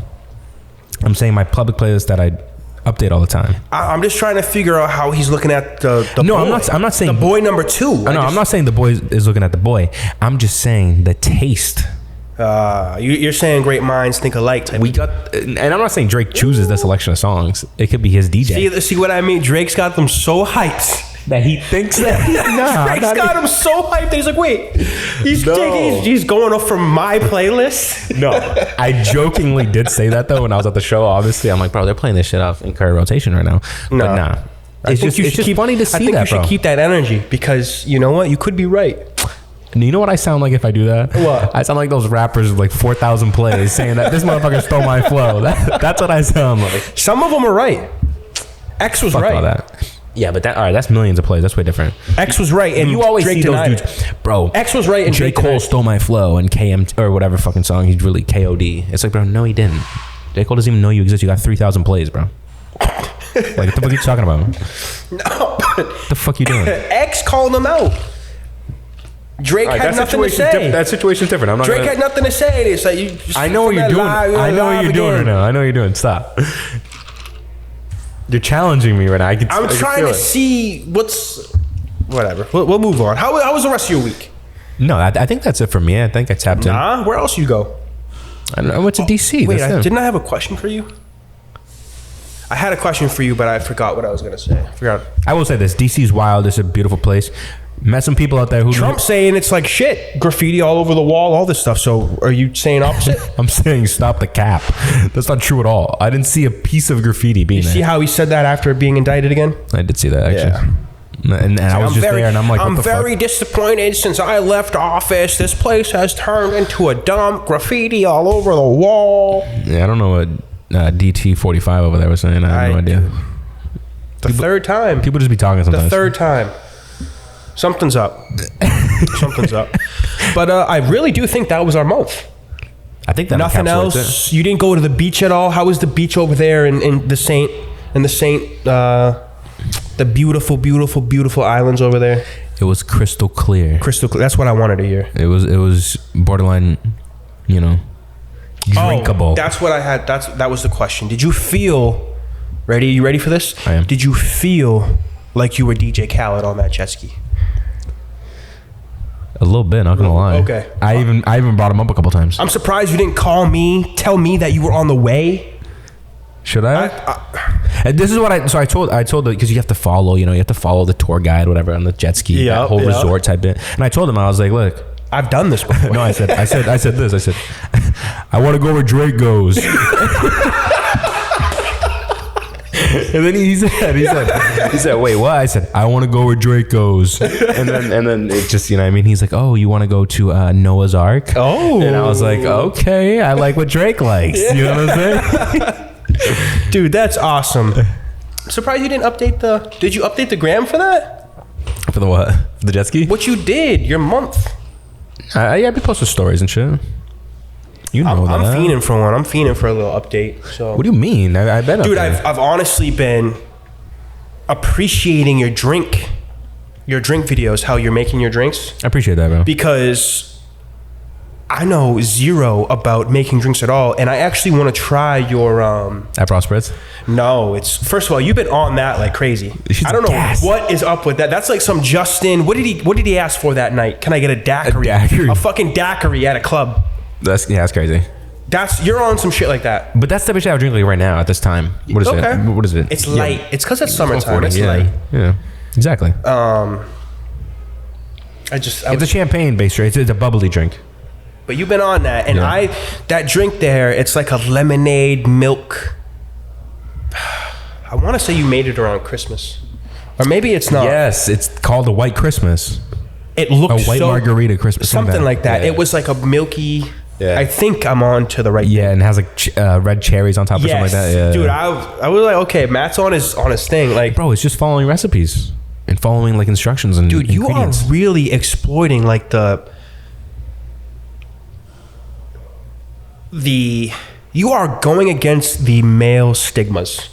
I'm saying my public playlist that I update all the time. I'm just trying to figure out how he's looking at the no, boy. I'm not saying the boy number 2. I'm not saying the boy is looking at the boy. I'm just saying the taste. You're saying great minds think alike type. And I'm not saying Drake chooses the selection of songs. It could be his DJ. See what I mean? Drake's got them so hyped that he thinks that. Drake's got him so hyped that he's like, wait, he's going off from my playlist. No, I jokingly did say that though when I was at the show. Obviously, I'm like, bro, they're playing this shit off in current rotation right now. No. But nah, it's just funny to see that. I think you should keep that energy because you know what, you could be right. And you know what I sound like if I do that? What? I sound like those rappers with like 4,000 plays saying that this motherfucker stole my flow. That's what I sound like. Some of them are right. X was Fuck right. All that. Yeah, but all right, that's millions of plays. That's way different. X was right, and You always Drake see those denied dudes, it. bro. X was right, and J. Drake Cole denied it. stole my flow and KM or whatever fucking song he's really KOD. It's like, bro, no, he didn't. J. Cole doesn't even know you exist. You got 3,000 plays, bro. Like, what the fuck are you talking about? No, What the fuck you doing? X called him out. Drake All right, had nothing to say. That situation's different. I'm not. Drake had nothing to say. It's like you. Just I know what you're doing. I know what you're doing right now. I know what you're doing. Stop. You're challenging me right now. I'm trying to see what's. Whatever. We'll move on. How was the rest of your week? No, I think that's it for me. I think I tapped in. Nah. Where else you go? I don't know. I went to DC. Wait, That's it. didn't I have a question for you? I had a question for you, but I forgot what I was gonna say. I will say this: DC's wild. It's a beautiful place. Met some people out there who Trump's saying it's like shit, graffiti all over the wall, all this stuff. So are you saying opposite? I'm saying stop the cap. That's not true at all. I didn't see a piece of graffiti being You there. see how he said that after being indicted again? I did see that actually. And I was there, and I'm like, I'm what the very fuck? disappointed since I left office. This place has turned into a dump. Graffiti all over the wall. Yeah, I don't know what DT45 over there was saying. I have no idea. The third time. People just be talking sometimes. The third time. Something's up. Something's up. But I really do think that was our month. I think that Nothing encapsulates else. You didn't go to the beach at all. How was the beach over there in the Saint? The beautiful, beautiful, beautiful islands over there. It was crystal clear. Crystal clear. That's what I wanted to hear. It was borderline, drinkable. Oh, that's what I had. That was the question. Did you feel ready? You ready for this? I am. Did you feel like you were DJ Khaled on that jet ski? A little bit, not gonna lie. Okay. I even brought him up a couple times. I'm surprised you didn't call me, tell me that you were on the way. Should I? And this is what I told because you have to follow, you have to follow the tour guide, whatever, on the jet ski, that whole resort type bit. And I told him, I was like, look, I've done this before. no, I said this. I said, I want to go where Drake goes. And then he said, wait, what? I said, I want to go where Drake goes. And then it just, he's like, oh, you want to go to Noah's Ark? Oh. And I was like, okay, I like what Drake likes. Yeah. You know what I'm saying? Dude, that's awesome. I'm surprised you didn't update did you update the gram for that? For the what? For the jet ski? What you did, your month. Yeah, we posted stories and shit. You know that. I'm fiending for one. I'm fiending for a little update. So what do you mean? I bet. Dude, I've honestly been appreciating your drink videos, how you're making your drinks. I appreciate that, bro. Because I know zero about making drinks at all, and I actually want to try your Aperol spritz. No, it's first of all, you've been on that like crazy. I don't know what is up with that. That's like some Justin. What did he ask for that night? Can I get a daiquiri? A fucking daiquiri at a club. That's crazy. You're on some shit like that. But that's the shit I'm drinking right now at this time. What is it? What is it? It's light. It's because it's summertime. It's light. Yeah, exactly. It's a champagne based drink. It's a bubbly drink. But you've been on that, and that drink there, it's like a lemonade milk. I want to say you made it around Christmas, or maybe it's not. Yes, it's called a White Christmas. It looked a white margarita Christmas, something like that. Yeah. It was like a milky. Yeah. I think I'm on to the right. Yeah, and it has like red cherries on top or something like that. Yeah. Dude, I was like, okay, Matt's on his thing. Like, bro, it's just following recipes and following like instructions and dude, you are really exploiting like you are going against the male stigmas,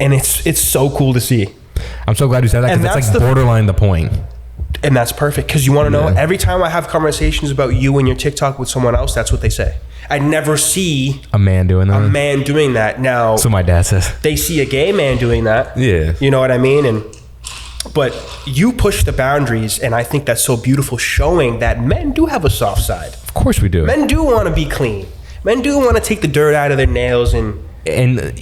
and it's so cool to see. I'm so glad you said that because that's like borderline the point. And that's perfect because you want to know, every time I have conversations about you and your TikTok with someone else, that's what they say. I never see a man doing that. Now, so my dad says they see a gay man doing that. Yeah, you know what I mean. But you push the boundaries, and I think that's so beautiful, showing that men do have a soft side. Of course we do. Men do want to be clean. Men do want to take the dirt out of their nails and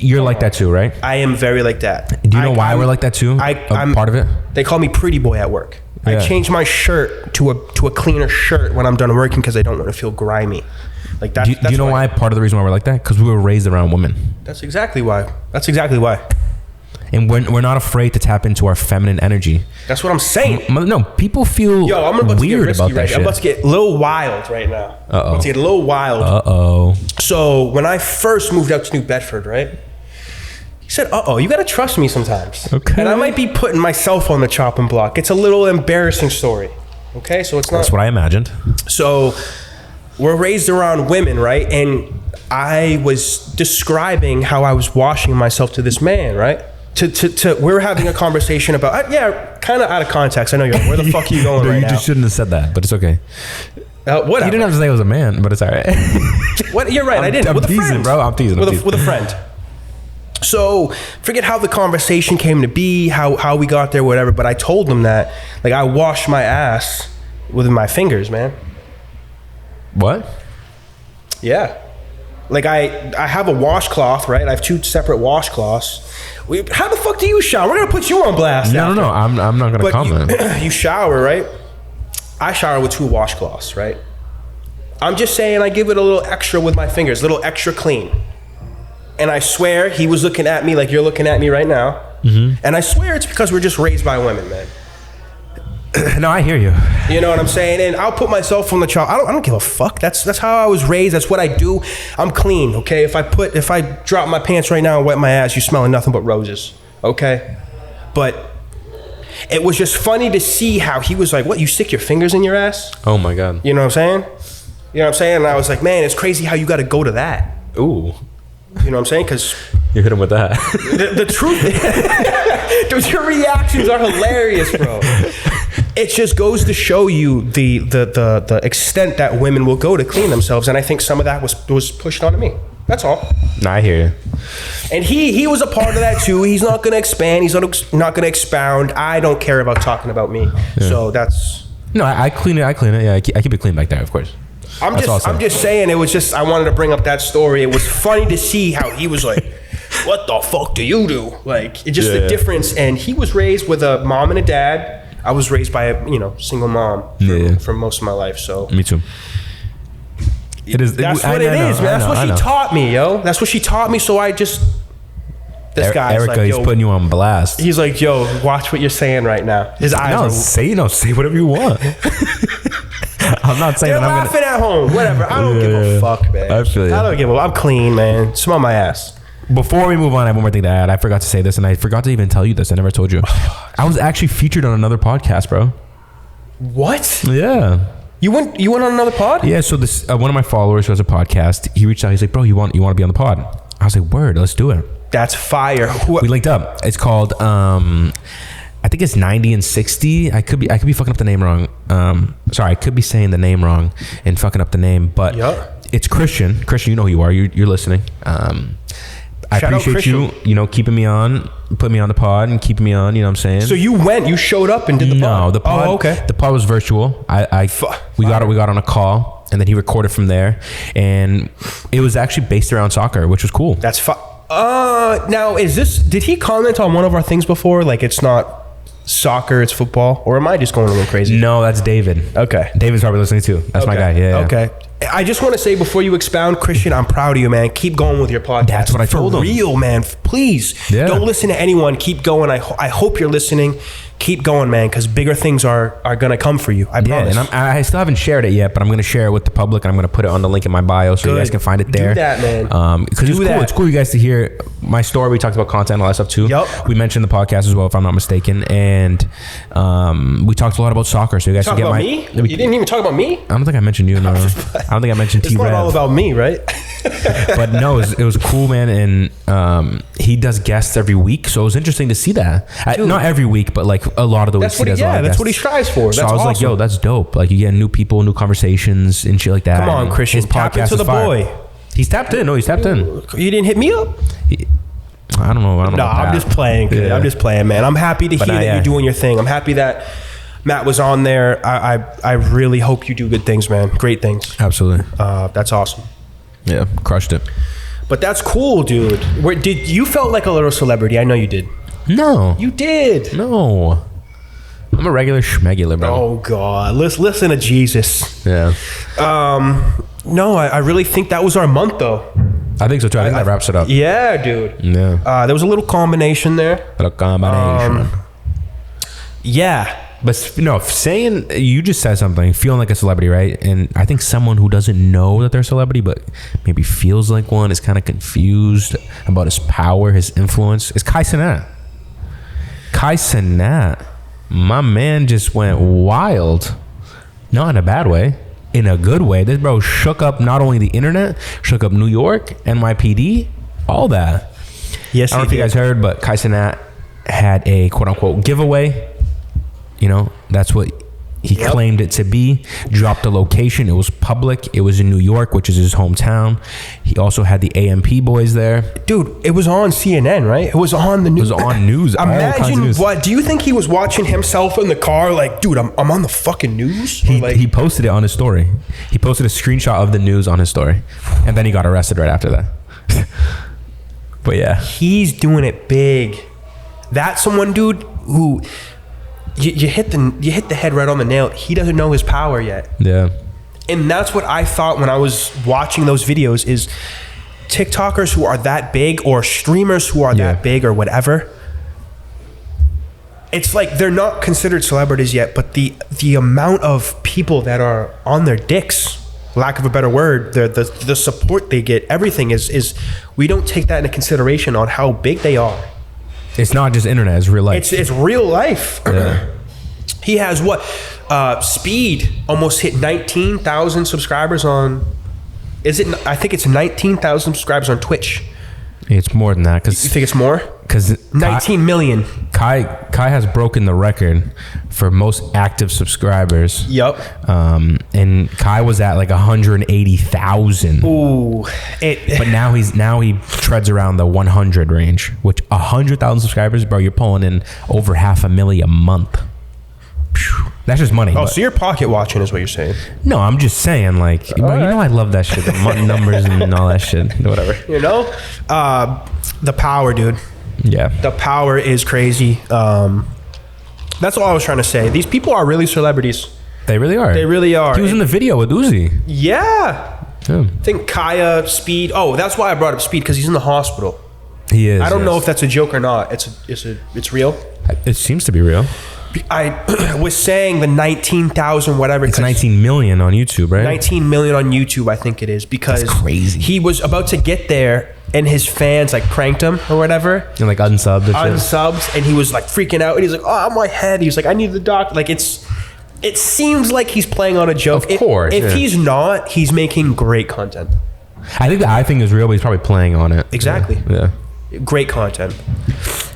you're like that too, right? I am very like that. Do you know why we're like that too? I'm part of it. They call me pretty boy at work. Yeah. I change my shirt to a cleaner shirt when I'm done working because I don't want to feel grimy. Like that. Do you know why? Part of the reason why we're like that, because we were raised around women. That's exactly why. And we're not afraid to tap into our feminine energy. That's what I'm saying. No, people feel weird about that shit. I'm about to get a little wild right now. I'm about to get a little wild. Uh-oh. So when I first moved out to New Bedford, right? He said, you got to trust me sometimes. Okay. And I might be putting myself on the chopping block. It's a little embarrassing story. Okay, so it's not. That's what I imagined. So we're raised around women, right? And I was describing how I was washing myself to this man, right? We were having a conversation about, kind of out of context. I know you're like, where the fuck are you going right now? You just shouldn't have said that, but it's okay. Whatever. You didn't have to say it was a man, but it's all right. What? You're right, I didn't. I'm With teasing, a friend. bro. I'm teasing. With a friend. So forget how the conversation came to be, how we got there, whatever. But I told them that, like, I wash my ass with my fingers, man. What? Yeah. Like I have a washcloth, right? I have 2 separate washcloths. How the fuck do you shower? We're gonna put you on blast. No. I'm not gonna comment. You shower, right? I shower with 2 washcloths, right? I'm just saying I give it a little extra with my fingers, a little extra clean. And I swear he was looking at me like you're looking at me right now. Mm-hmm. And I swear it's because we're just raised by women, man. No, I hear you. You know what I'm saying? And I'll put myself on the chop. I don't give a fuck. That's how I was raised. That's what I do. I'm clean, okay? If I drop my pants right now and wet my ass, you're smelling nothing but roses, okay? But it was just funny to see how he was like, what, you stick your fingers in your ass? Oh my God. You know what I'm saying? You know what I'm saying? And I was like, man, it's crazy how you got to go to that. Ooh. You know what I'm saying? Because you hit him with that. the truth is, dude, your reactions are hilarious, bro. It just goes to show you the extent that women will go to clean themselves, and I think some of that was pushed onto me. That's all. No, I hear you. And he was a part of that too. He's not going to expand. He's not going to expound. I don't care about talking about me. Yeah. So that's. No, I clean it. Yeah, I keep it clean back there, of course. I'm just saying. It was just I wanted to bring up that story. It was funny to see how he was like, "What the fuck do you do?" Like, it's just the difference. And he was raised with a mom and a dad. I was raised by a single mom for most of my life. So me too. It is. That's what it is, man. That's what she taught me, yo. That's what she taught me. So I just. This guy's Erica, like, he's putting you on blast. He's like, yo, watch what you're saying right now. His eyes are. Say whatever you want. I'm not saying they're that I'm laughing at home. Whatever. I don't give a fuck, man. I feel you. I don't give a. I'm clean, man. Smell my ass. Before we move on, I have one more thing to add. I forgot to say this, and I forgot to even tell you this. I never told you. I was actually featured on another podcast, bro. What? Yeah. You went on another pod? Yeah. So this one of my followers who has a podcast. He reached out. He's like, "Bro, you want to be on the pod?" I was like, "Word, let's do it." That's fire. We linked up. It's called. I think it's 90 and 60. I could be fucking up the name wrong. Sorry, I could be saying the name wrong and fucking up the name. But it's Christian. Christian, you know who you are. You're listening. I appreciate you, keeping me on, putting me on the pod and keeping me on, you know what I'm saying? So you showed up and did the pod? No, the pod. Oh, okay. The pod was virtual. We got on a call, and then he recorded from there, and it was actually based around soccer, which was cool. That's fun. Now did he comment on one of our things before? Like, it's not soccer, it's football, or am I just going a little crazy? No, that's David. Okay. David's probably listening too. That's my guy. Yeah. Okay. I just want to say before you expound, Christian, I'm proud of you, man. Keep going with your podcast. That's what I told him. For real, man. Please. Yeah. Don't listen to anyone. Keep going. I hope you're listening. Keep going, man, because bigger things are going to come for you. I promise. And I still haven't shared it yet, but I'm going to share it with the public, and I'm going to put it on the link in my bio so you guys can find it there. Do that, man. Because it's cool. It's cool you guys to hear my story. We talked about content and all that stuff too. Yep. We mentioned the podcast as well, if I'm not mistaken, and we talked a lot about soccer. So you guys can get me? You didn't even talk about me? I don't think I mentioned you. No. I don't think I mentioned T. It's not all about me, right? But no, it was cool, man. And he does guests every week, so it was interesting to see that. Not every week, but like a lot of the weeks. That's what he strives for. So I was like, yo, that's dope. Like, you get new people, new conversations and shit like that. Come on, Christian. His podcast tap into the boy. He's tapped in. No, he's tapped in. You didn't hit me up? I don't know. I'm just playing. Yeah. I'm just playing, man. I'm happy to hear that you're doing your thing. I'm happy that Matt was on there. I really hope you do good things, man. Great things. Absolutely. That's awesome. Yeah, crushed it. But that's cool, dude. Did you felt like a little celebrity? I know you did. No. You did. No. I'm a regular schmegular, bro. Oh, God. Listen to Jesus. Yeah. No, I really think that was our month, though. I think so, too. I think that wraps it up. Yeah, dude. Yeah. There was a little combination there. Yeah. But no, saying you just said something, feeling like a celebrity, right? And I think someone who doesn't know that they're a celebrity, but maybe feels like one, is kind of confused about his power, his influence, is Kai Cenat. Kai Cenat, my man, just went wild. Not in a bad way, in a good way. This bro shook up not only the internet, shook up New York, NYPD, all that. Yes, I don't know if you guys heard, but Kai Cenat had a quote unquote giveaway. You know, that's what he claimed it to be. Dropped the location. It was public. It was in New York, which is his hometown. He also had the AMP boys there. Dude, it was on CNN, right? It was on the news. It was on news. Imagine what. Do you think he was watching himself in the car like, dude, I'm on the fucking news? He posted it on his story. He posted a screenshot of the news on his story. And then he got arrested right after that. But yeah. He's doing it big. That's someone, dude, who... You hit the head right on the nail. He doesn't know his power yet. Yeah. And that's what I thought when I was watching those videos is TikTokers who are that big or streamers who are that big or whatever. It's like they're not considered celebrities yet, but the amount of people that are on their dicks, lack of a better word, the support they get, everything is we don't take that into consideration on how big they are. It's not just internet, it's real life. It's real life. Yeah. He has what? Speed almost hit 19,000 subscribers on... I think it's 19,000 subscribers on Twitch. It's more than that. You think it's more? Because 19 million. Kai has broken the record for most active subscribers. Yep. And Kai was at like 180,000. Ooh. But now he treads around the 100 range, which 100,000 subscribers, bro, you're pulling in over $500,000 a month. That's just money. Oh, so you're pocket watching is what you're saying? No, I'm just saying, like, bro, you know I love that shit, the numbers and all that shit, whatever. You know? The power, dude. Yeah. The power is crazy. That's all I was trying to say. These people are really celebrities. They really are. They really are. He was in the video with Uzi. Yeah. I think Kaya, Speed. Oh, that's why I brought up Speed, because he's in the hospital. He is. I don't know if that's a joke or not. It's real. It seems to be real. I was saying the 19,000 whatever. It's 19 million on YouTube, right? 19 million on YouTube, I think it is, because that's crazy. He was about to get there and his fans like pranked him or whatever. And like unsubbed. And he was like freaking out and he's like, oh, my head. He was like, I need the doctor. Like it seems like he's playing on a joke. Of course. If he's not, he's making great content. I think the eye thing is real, but he's probably playing on it. Exactly. Yeah. Great content.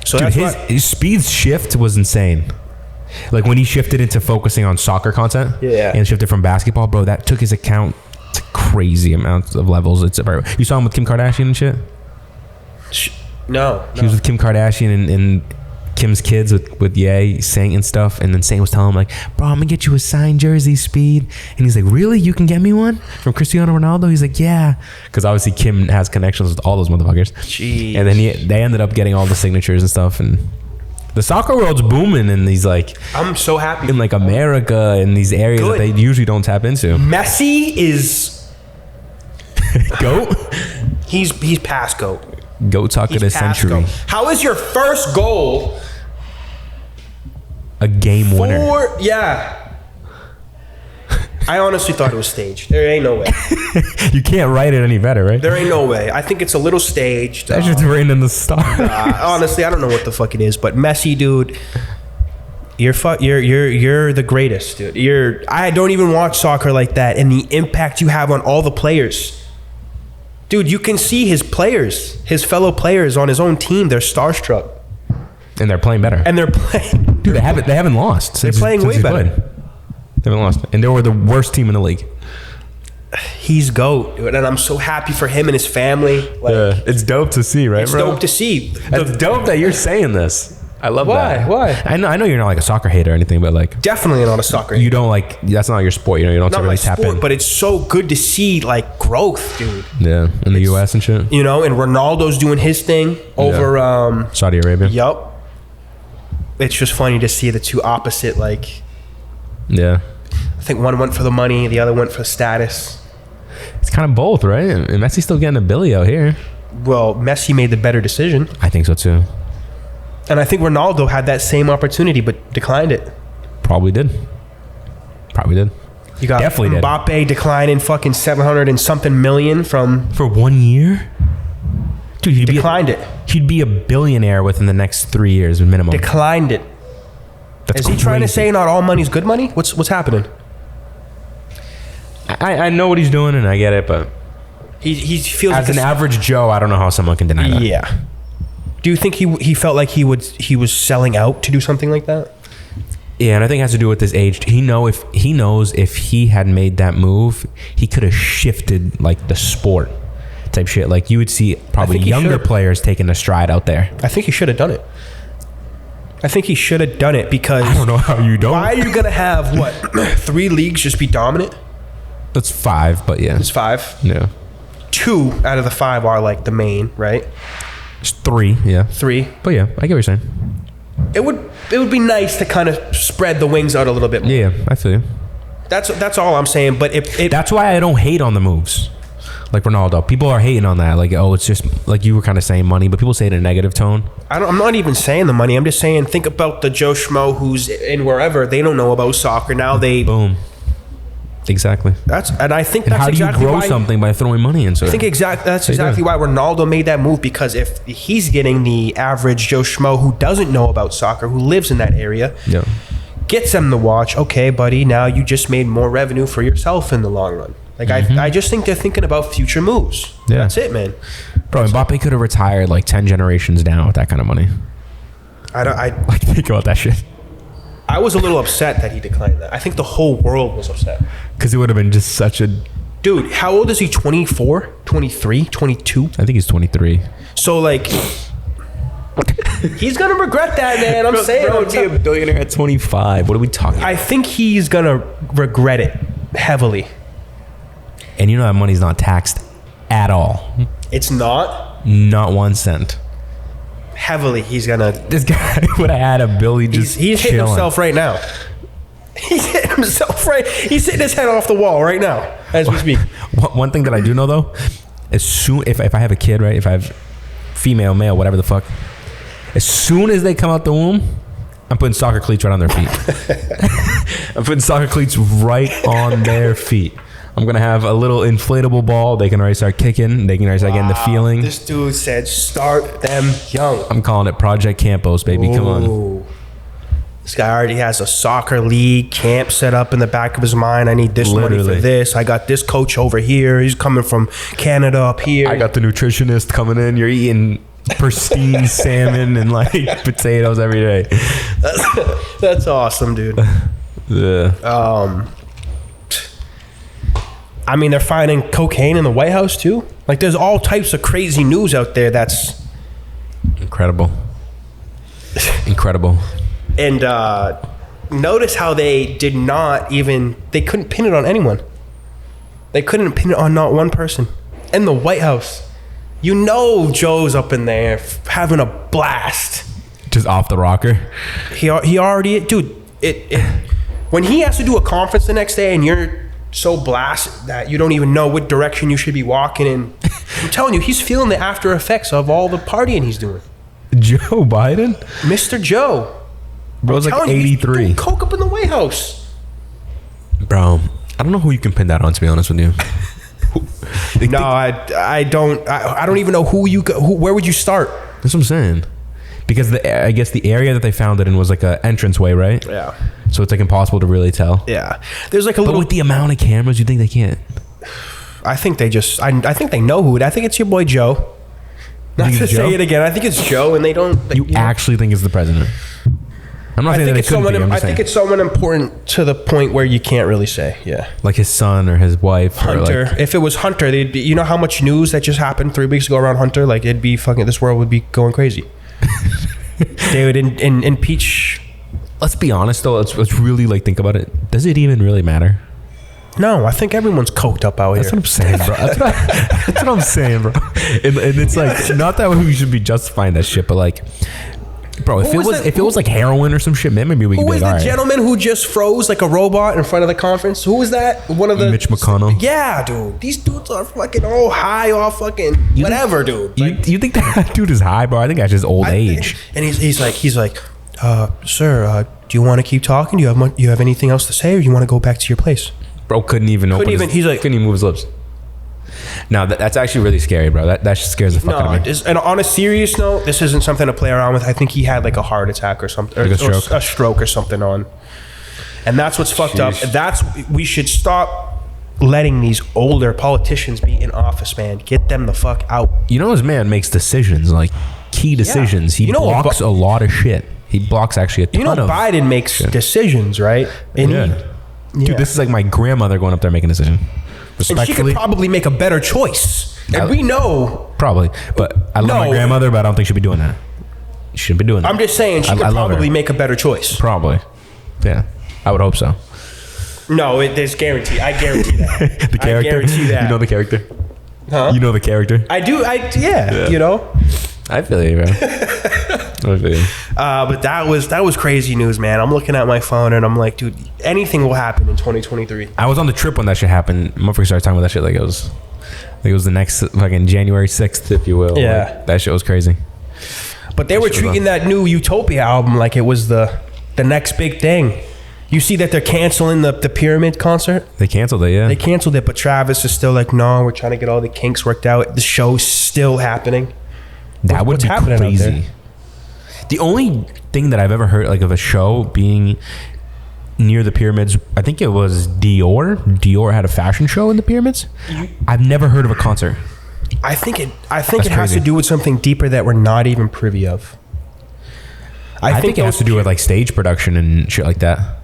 So dude, his Speed's shift was insane. Like when he shifted into focusing on soccer content, and shifted from basketball, bro, that took his account to crazy amounts of levels. You saw him with Kim Kardashian and shit? No. He was with Kim Kardashian and Kim's kids with Ye saying and stuff, and then Saint was telling him like, bro, I'm gonna get you a signed jersey, Speed. And he's like, really? You can get me one from Cristiano Ronaldo? He's like, yeah, because obviously Kim has connections with all those motherfuckers. Jeez. And then they ended up getting all the signatures and stuff, and the soccer world's booming in these, like, I'm so happy in like America, in these areas that they usually don't tap into. Messi is GOAT. He's past GOAT. GOAT talk of the century. GOAT. How is your first goal a game winner? Yeah. I honestly thought it was staged. There ain't no way. You can't write it any better, right? There ain't no way. I think it's a little staged. That's just written in the stars. Honestly, I don't know what the fuck it is, but Messi, dude, you're the greatest, dude. I don't even watch soccer like that, and the impact you have on all the players. Dude, you can see his fellow players on his own team, they're starstruck. And they're playing better. Dude, they haven't lost. They're playing way better. They haven't lost. And they were the worst team in the league. He's GOAT, dude, and I'm so happy for him and his family. Like, yeah, it's dope to see, right, it's bro? dope to see. It's dope that you're saying this. I love that. Why? I know you're not like a soccer hater or anything, but like definitely not a soccer hater. You don't like, that's not your sport. You know, you don't really tap in. But it's so good to see like growth, dude. Yeah, in the US and shit. You know, and Ronaldo's doing his thing over Saudi Arabia. Yup. It's just funny to see the two opposite, like. Yeah. I think one went for the money, the other went for status. It's kind of both, right? And Messi's still getting a billy out here. Well, Messi made the better decision. I think so too. And I think Ronaldo had that same opportunity but declined it. Probably did. You got Definitely did. Mbappe declining fucking 700 and something million from For 1 year? Dude, declined it. He'd be a billionaire within the next 3 years minimum. Declined it. That's Is he trying to crazy. say not all money's good money? What's happening? I know what he's doing and I get it, but He feels as like an average Joe, I don't know how someone can deny that. Yeah. Do you think he felt like he was selling out to do something like that? Yeah, and I think it has to do with his age. He knows if he had made that move, he could have shifted like the sport type shit. Like you would see probably younger players taking the stride out there. I think he should have done it. I think he should have done it because I don't know how you don't. why are you gonna have 3 leagues just be dominant? That's 5, but yeah, It's 5. yeah, 2 out of the 5 are like the main, right? it's 3, yeah, 3. but yeah, I get what you're saying. It would be nice to kind of spread the wings out a little bit more. Yeah, I feel you. That's all I'm saying. But That's why I don't hate on the moves. Like Ronaldo, people are hating on that. Like, oh, it's just like you were kind of saying money, but people say it in a negative tone. I'm not even saying the money. I'm just saying think about the Joe Schmo who's in wherever they don't know about soccer now. They Boom. Exactly. I think And that's how do exactly you grow why, something by throwing money into it? I think that's They do. exactly why Ronaldo made that move, because if he's getting the average Joe Schmo who doesn't know about soccer, who lives in that area, Yeah. gets them to watch, okay, buddy, now you just made more revenue for yourself in the long run. Like I just think they're thinking about future moves. Yeah. That's it, man. Bro, Mbappe could have retired like 10 generations down with that kind of money. I Like, think about that shit. I was a little upset that he declined that. I think the whole world was upset. Because it would have been just such a... Dude, how old is he? 24? 23? 22? I think he's 23. So, like, he's going to regret that, man. I'm saying. Bro, would be a billionaire at 25. What are we talking about? I think he's going to regret it heavily. And you know that money's not taxed at all. It's not? Not 1 cent. Heavily, he's going to... This guy would have had a Billy just He's hitting chilling. himself right now. He's hitting himself right... He's hitting his head off the wall right now as we speak. One thing that I do know, though, as soon... If I have a kid, right? If I have female, male, whatever the fuck, as soon as they come out the womb, I'm putting soccer cleats right on their feet. I'm putting soccer cleats right on their feet. I'm going to have a little inflatable ball. They can already start kicking. They can already start getting the feeling. This dude said start them young. I'm calling it Project Campos, baby. Come on. Ooh. This guy already has a soccer league camp set up in the back of his mind. I need this money Literally. for this. I got this coach over here. He's coming from Canada up here. I got the nutritionist coming in. You're eating pristine salmon and like potatoes every day. That's awesome, dude. Yeah. I mean, they're finding cocaine in the White House too. Like, there's all types of crazy news out there. That's Incredible. Incredible. and notice how they did not even. They couldn't pin it on anyone. They couldn't pin it on not one person in the White House. You know, Joe's up in there having a blast. Just off the rocker. He already, dude. When he has to do a conference the next day, and you're so blasted that you don't even know what direction you should be walking in. I'm telling you, he's feeling the after effects of all the partying he's doing. Joe Biden? Mr. Joe. Bro's like Telling you, he's 83. doing coke up in the White House. Bro, I don't know who you can pin that on, to be honest with you. No, I don't even know where would you start? That's what I'm saying. Because I guess the area that they found it in was like an entranceway, right? Yeah. So it's like impossible to really tell. Yeah. There's like a But little. with the amount of cameras, you think they can't? I think they just. I think they know who it. I think it's your boy Joe. Not think to it's say Joe? it again. I think it's Joe, and they don't. You actually think it's the president? I'm not I saying think that it it's couldn't someone. be. I'm I just think saying. it's someone important to the point where you can't really say. Yeah. Like his son or his wife. Hunter. Or like, If it was Hunter, they'd be. You know how much news that just happened 3 weeks ago around Hunter? Like, it'd be fucking. This world would be going crazy. They would impeach. let's be honest though. Let's really like think about it. Does it even really matter? No, I think everyone's coked up out That's here. what I'm saying, bro. That's what I'm saying, bro. And it's like not that we should be justifying that shit, but like, bro, if it was like heroin or some shit, man, maybe we could Who be was like, the all right. gentleman who just froze like a robot in front of the conference? Who was that? One of the Mitch McConnell. Yeah, dude. These dudes are fucking all high off fucking whatever, dude. Like, You think that dude is high, bro? I think that's just old age. and he's like, sir, do you want to keep talking? Do you have anything else to say, or do you want to go back to your place? Bro couldn't even Couldn't even move his lips. No, that's actually really scary, bro. That scares the fuck out of me. And on a serious note, this isn't something to play around with. I think he had like a heart attack or something, like a stroke or something on. And that's what's fucked up. We should stop letting these older politicians be in office, man. Get them the fuck out. You know, this man makes decisions, like key decisions. Yeah. He blocks a lot of shit. He blocks actually a ton of Biden makes decisions, right? And Dude, this is like my grandmother going up there making a decision. And she could probably make a better choice. And we know. Probably. But I love my grandmother, but I don't think she'd be doing that. She shouldn't be doing that. I'm just saying she could probably make a better choice. Probably. Yeah. I would hope so. No, there's guarantee. I guarantee that. The character? I guarantee that. You know the character? Huh? You know the character? I do. Yeah. You know? I feel you, bro. But that was crazy news, man. I'm looking at my phone and I'm like, dude, anything will happen in 2023. I was on the trip when that shit happened. Motherfucker started talking about that shit like it was the next fucking January 6th, if you will. Yeah. Like, that shit was crazy. But they were treating that new Utopia album like it was the next big thing. You see that they're canceling the Pyramid concert? They canceled it, yeah. They canceled it, but Travis is still like, no, we're trying to get all the kinks worked out. The show's still happening. That would be crazy. The only thing that I've ever heard like of a show being near the pyramids, I think it was Dior. Dior had a fashion show in the pyramids. I've never heard of a concert. I think it has to do with something deeper that we're not even privy of. I think it has to do with like stage production and shit like that.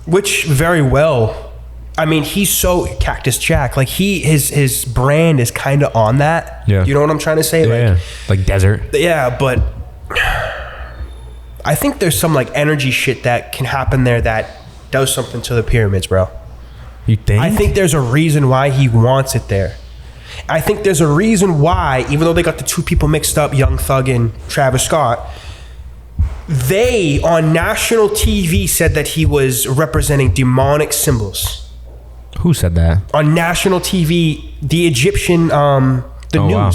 Which very well, I mean, he's so Cactus Jack. Like his brand is kind of on that. Yeah. You know what I'm trying to say? Yeah. Like desert. Yeah, but I think there's some like energy shit that can happen there that does something to the pyramids, bro. You think? I think there's a reason why he wants it there. I think there's a reason why, even though they got the two people mixed up, Young Thug and Travis Scott, they on national TV said that he was representing demonic symbols. Who said that? On national TV, the Egyptian, news. Wow.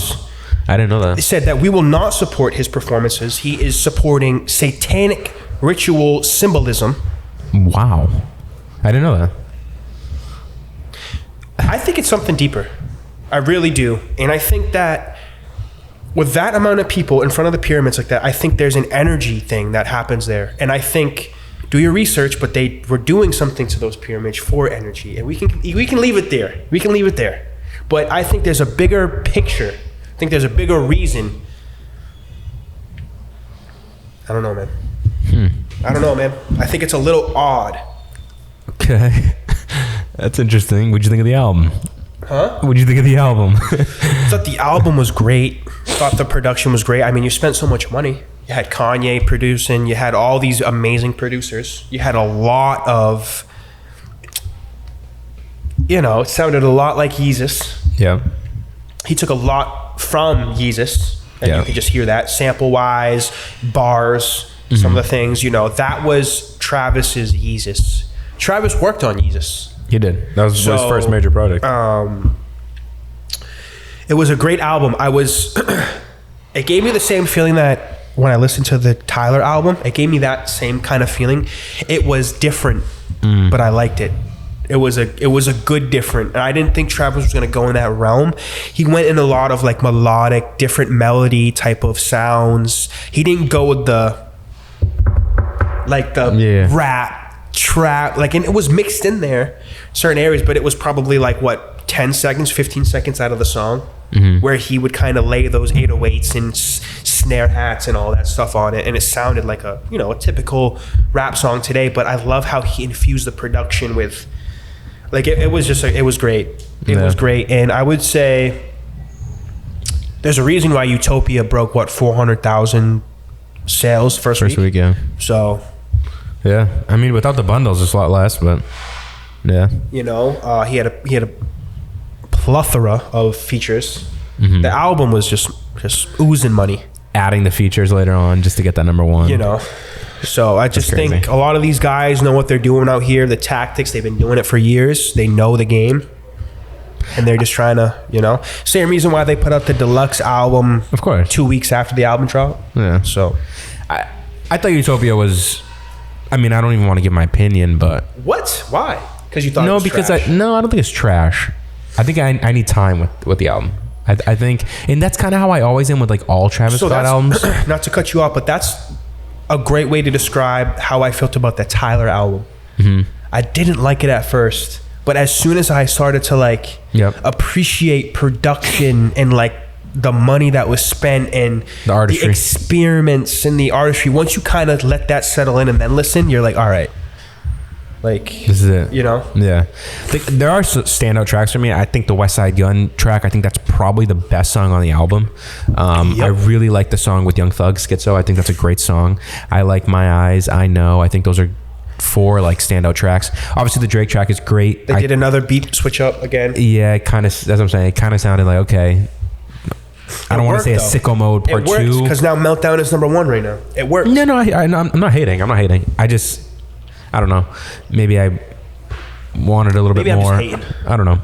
I didn't know that. They said that we will not support his performances. He is supporting satanic ritual symbolism. Wow. I didn't know that. I think it's something deeper. I really do. And I think that with that amount of people in front of the pyramids like that, I think there's an energy thing that happens there. And I think, do your research, but they were doing something to those pyramids for energy. And we can leave it there. We can leave it there. But I think there's a bigger picture. I think there's a bigger reason. I don't know, man. I don't know, man. I think it's a little odd. Okay. That's interesting. What'd you think of the album? Huh? What'd you think of the album? I thought the album was great. Thought the production was great. I mean, you spent so much money. You had Kanye producing. You had all these amazing producers. You had a lot of, it sounded a lot like Yeezus. Yeah. He took a lot from Yeezus. And Yeah. you could just hear that sample-wise, bars, some of the things. That was Travis's Yeezus. Travis worked on Yeezus. He did. That was his first major project. It was a great album. It gave me the same feeling that when I listened to the Tyler album, it gave me that same kind of feeling. It was different, but I liked it. It was a good different. And I didn't think Travis was going to go in that realm. He went in a lot of like melodic, different melody type of sounds. He didn't go with the rap, trap, and it was mixed in there, certain areas, but it was probably like 10 seconds, 15 seconds out of the song, where he would kind of lay those 808s and snare hats and all that stuff on it, and it sounded like a typical rap song today. But I love how he infused the production with, it was great. It was great, and I would say there's a reason why Utopia broke 400,000 sales first week. Yeah. So. Yeah, I mean, without the bundles, it's a lot less, but yeah. He had a plethora of features. The album was just oozing money. Adding the features later on just to get that number one. So I just think a lot of these guys know what they're doing out here. The tactics, they've been doing it for years. They know the game. And they're just trying to, same reason why they put out the deluxe album. Of course. 2 weeks after the album drop. Yeah. So I I thought Utopia was. I mean, I don't even want to give my opinion, but What? Why? Because you thought no, it was because trash. I don't think it's trash. I think I need time with the album. I think, and that's kind of how I always am with like all Travis Scott albums. Not to cut you off, but that's a great way to describe how I felt about the Tyler album. Mm-hmm. I didn't like it at first, but as soon as I started to like appreciate production and like the money that was spent and the artistry, the experiments and the artistry, once you kind of let that settle in and then listen, you're like, all right. Like, this is it. You know? Yeah. There are standout tracks for me. I think the West Side Gun track, I think that's probably the best song on the album. I really like the song with Young Thug, Schizo. I think that's a great song. I like My Eyes, I Know. I think those are 4 like standout tracks. Obviously the Drake track is great. They did another beat switch up again. Yeah, it kind of, that's what I'm saying. It kind of sounded like, okay. I don't want to say a sicko mode part 2. Because now Meltdown is number 1 right now. It works. No, I'm not hating. I don't know. Maybe I wanted a little bit more. I don't know.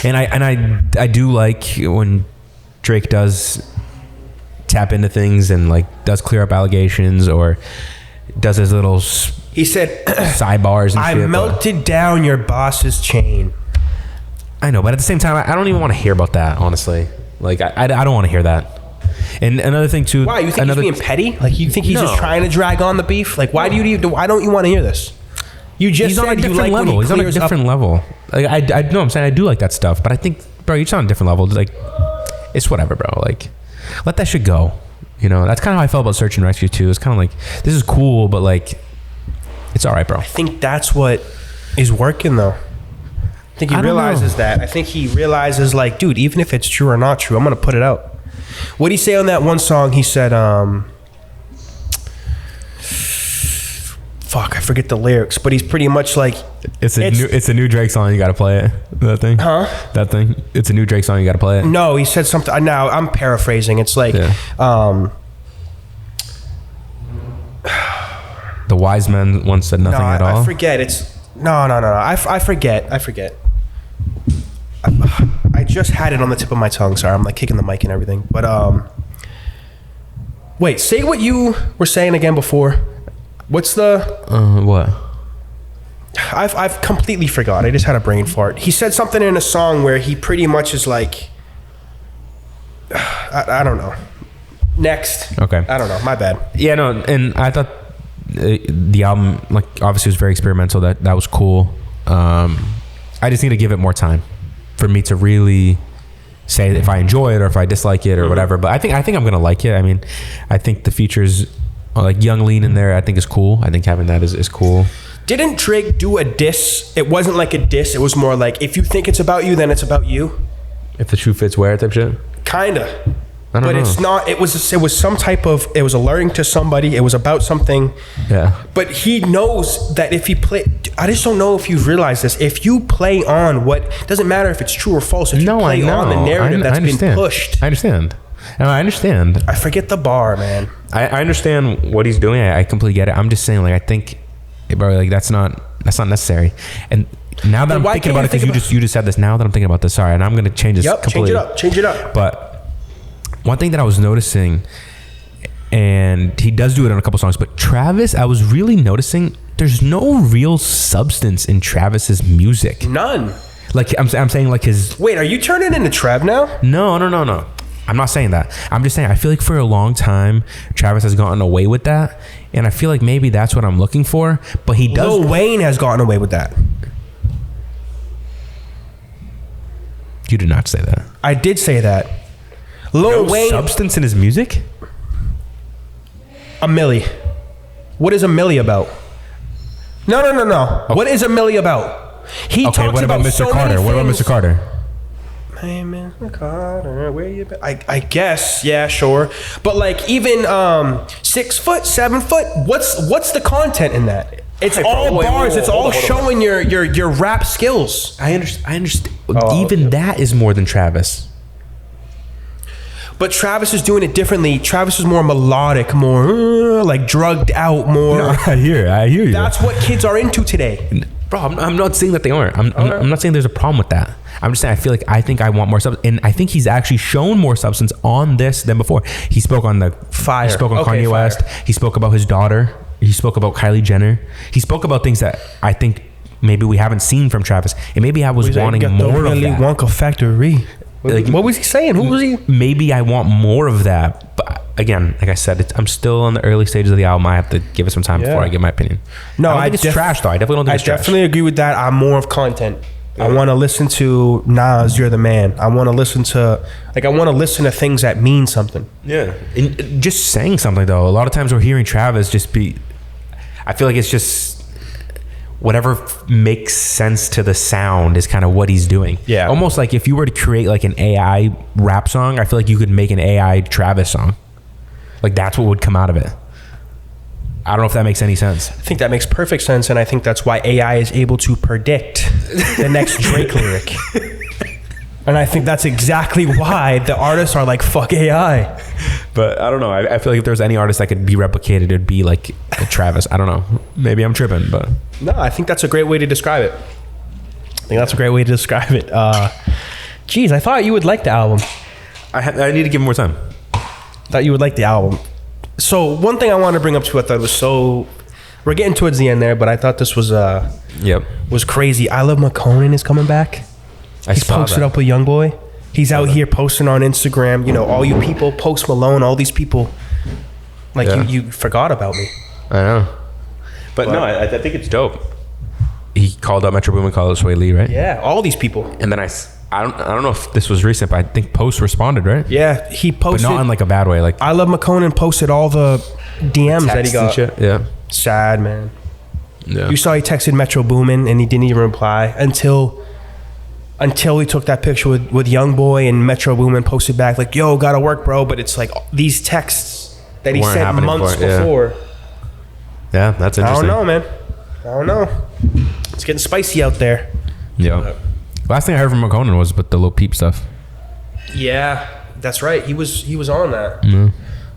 And I do like when Drake does tap into things and like does clear up allegations or does his little he said sidebars and I shit. melted down your boss's chain. I know, but at the same time, I don't even want to hear about that, honestly. Like I don't want to hear that. And another thing too. Why, you think he's being petty? Like you think he's just trying to drag on the beef? Like why don't you want to hear this? You just he's said on a different you like level. He's on a different level. Like I know I'm saying I do like that stuff, but I think, bro, you're just on a different level. Like it's whatever, bro. Like let that shit go. You know, that's kind of how I felt about Search and Rescue too. It's kind of like this is cool, but like it's all right, bro. I think that's what is working though. I think he realizes that. I think he realizes like, dude, even if it's true or not true, I'm gonna put it out. What'd he say on that one song? He said, fuck, I forget the lyrics, but he's pretty much like, it's a new Drake song. You got to play it. That thing. Huh? That thing. It's a new Drake song. You got to play it. No, he said something. Now I'm paraphrasing. It's like, the wise man once said nothing at all. I forget. It's no. I forget. I just had it on the tip of my tongue. Sorry, I'm like kicking the mic and everything. But wait, say what you were saying again before. What's the what? I've completely forgot. I just had a brain fart. He said something in a song where he pretty much is like, I don't know. Next. Okay. I don't know. My bad. Yeah, no, and I thought the album, like, obviously was very experimental. That was cool. I just need to give it more time for me to really say if I enjoy it or if I dislike it or whatever. But I think I'm gonna like it. I mean, I think the features like Young Lean in there, I think is cool. I think having that is cool. Didn't Drake do a diss? It wasn't like a diss. It was more like, if you think it's about you, then it's about you. If the shoe fits wear type shit. Kinda. I don't know. It's not. It was some type of. It was alluring to somebody. It was about something. Yeah. But he knows that if he play, I just don't know if you realize this. If you play on what doesn't matter if it's true or false. If you play on the narrative that's been pushed. I understand. And I understand. I forget the bar, man. I understand what he's doing. I completely get it. I'm just saying, like, I think, bro, like that's not necessary. And now that I'm thinking about it, because you just said this. Now that I'm thinking about this, sorry, and I'm gonna change this completely. Change it up. But one thing that I was noticing, and he does do it on a couple songs, but Travis, I was really noticing there's no real substance in Travis's music. None. Like I'm saying, like his. Wait, are you turning into Trav now? No. I'm not saying that. I'm just saying I feel like for a long time Travis has gotten away with that, and I feel like maybe that's what I'm looking for. But he does. Lil Wayne has gotten away with that. You did not say that. I did say that. Lil Wayne. Substance in his music? A Milli. What is a Milli about? No. Okay. What is a Milli about? He talks what about Mr. Carter? What about Mr. Carter? Hey, Mr. Carter, where you been? I guess, yeah, sure. But like even 6 foot, 7 foot, what's the content in that? It's all bars. It's all showing your rap skills. I understand. Even that is more than Travis. But Travis is doing it differently. Travis is more melodic, more like drugged out, more. No, I hear you. That's what kids are into today. Bro, I'm not saying that they aren't. I'm not saying there's a problem with that. I'm just saying I think I want more substance, and I think he's actually shown more substance on this than before. He spoke on the Fire. He spoke on Kanye West. He spoke about his daughter. He spoke about Kylie Jenner. He spoke about things that I think maybe we haven't seen from Travis, and maybe I was wanting more of that. Wonka Factory. Like, what was he saying? Who was he? Maybe I want more of that, but again, like I said, I'm still in the early stages of the album. I have to give it some time before I give my opinion. No, I don't think it's trash though. I definitely don't think it's trash. I definitely agree with that. I'm more of content. I want to listen to Nas, You're the Man. I want to listen to things that mean something. Yeah, and just saying something though. A lot of times we're hearing Travis I feel like it's just whatever makes sense to the sound is kind of what he's doing. Yeah. Almost like if you were to create like an AI rap song, I feel like you could make an AI Travis song. Like that's what would come out of it. I don't know if that makes any sense. I think that makes perfect sense, and I think that's why AI is able to predict the next Drake lyric. And I think that's exactly why the artists are like, fuck AI. But I don't know. I feel like if there's any artist that could be replicated, it'd be like Travis. I don't know. Maybe I'm tripping, but... No, I think that's a great way to describe it. Geez, I thought you would like the album. I need to give him more time. Thought you would like the album. So one thing I want to bring up too, I thought was so... We're getting towards the end there, but I thought this was was crazy. I Love McConan is coming back. He's posted up with YoungBoy. He's out here posting on Instagram. You know, all you people, Post Malone, all these people. Like you forgot about me. I know. But no, I think it's dope. He called out Metro Boomin, called out Sway Lee, right? Yeah, all these people. And then I don't know if this was recent, but I think Post responded, right? Yeah, he posted. But not in like a bad way. Like I Love McConan posted all the DMs that he got. And shit. Yeah. Sad, man. Yeah. You saw he texted Metro Boomin and he didn't even reply until he took that picture with YoungBoy, and Metro Boomin posted back like, yo, gotta work, bro. But it's like these texts that he sent months before. Yeah, that's interesting. I don't know, man. I don't know. It's getting spicy out there. Yeah. Last thing I heard from McConan was but the Lil Peep stuff. Yeah, that's right. He was on that. Mm.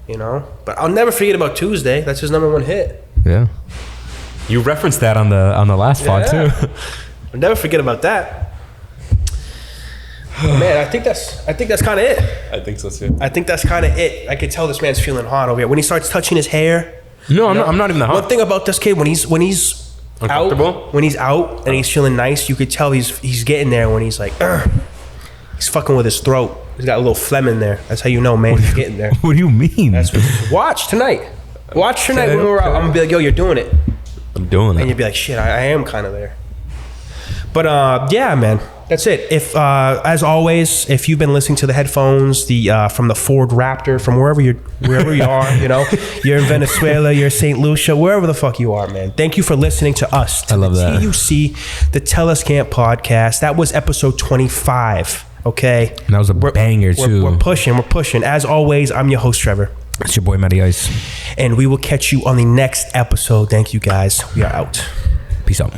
You know? But I'll never forget about Tuesday. That's his #1 hit. Yeah. You referenced that on the last pod too. I'll never forget about that. Man, I think that's kind of it. I think so too. I think that's kind of it. I could tell this man's feeling hot over here when he starts touching his hair. No, I'm not even that hot. One thing about this kid, when he's uncomfortable, when he's out and he's feeling nice, you could tell he's getting there. When he's like, he's fucking with his throat. He's got a little phlegm in there. That's how you know, man. He's getting there. What do you mean? Watch tonight when we're out. I'm gonna be like, yo, you're doing it. I'm doing it. And you'd be like, shit, I am kind of there. But yeah, man. That's it. If as always, if you've been listening to the headphones, from the Ford Raptor, from wherever you are, you know, you're in Venezuela, you're St. Lucia, wherever the fuck you are, man. Thank you for listening to us. To I love that. TUC, the Tell Us Camp podcast. That was episode 25. Okay. And that was a banger too. We're pushing. As always, I'm your host, Trevor. It's your boy, Matty Ice. And we will catch you on the next episode. Thank you, guys. We are out. Peace out.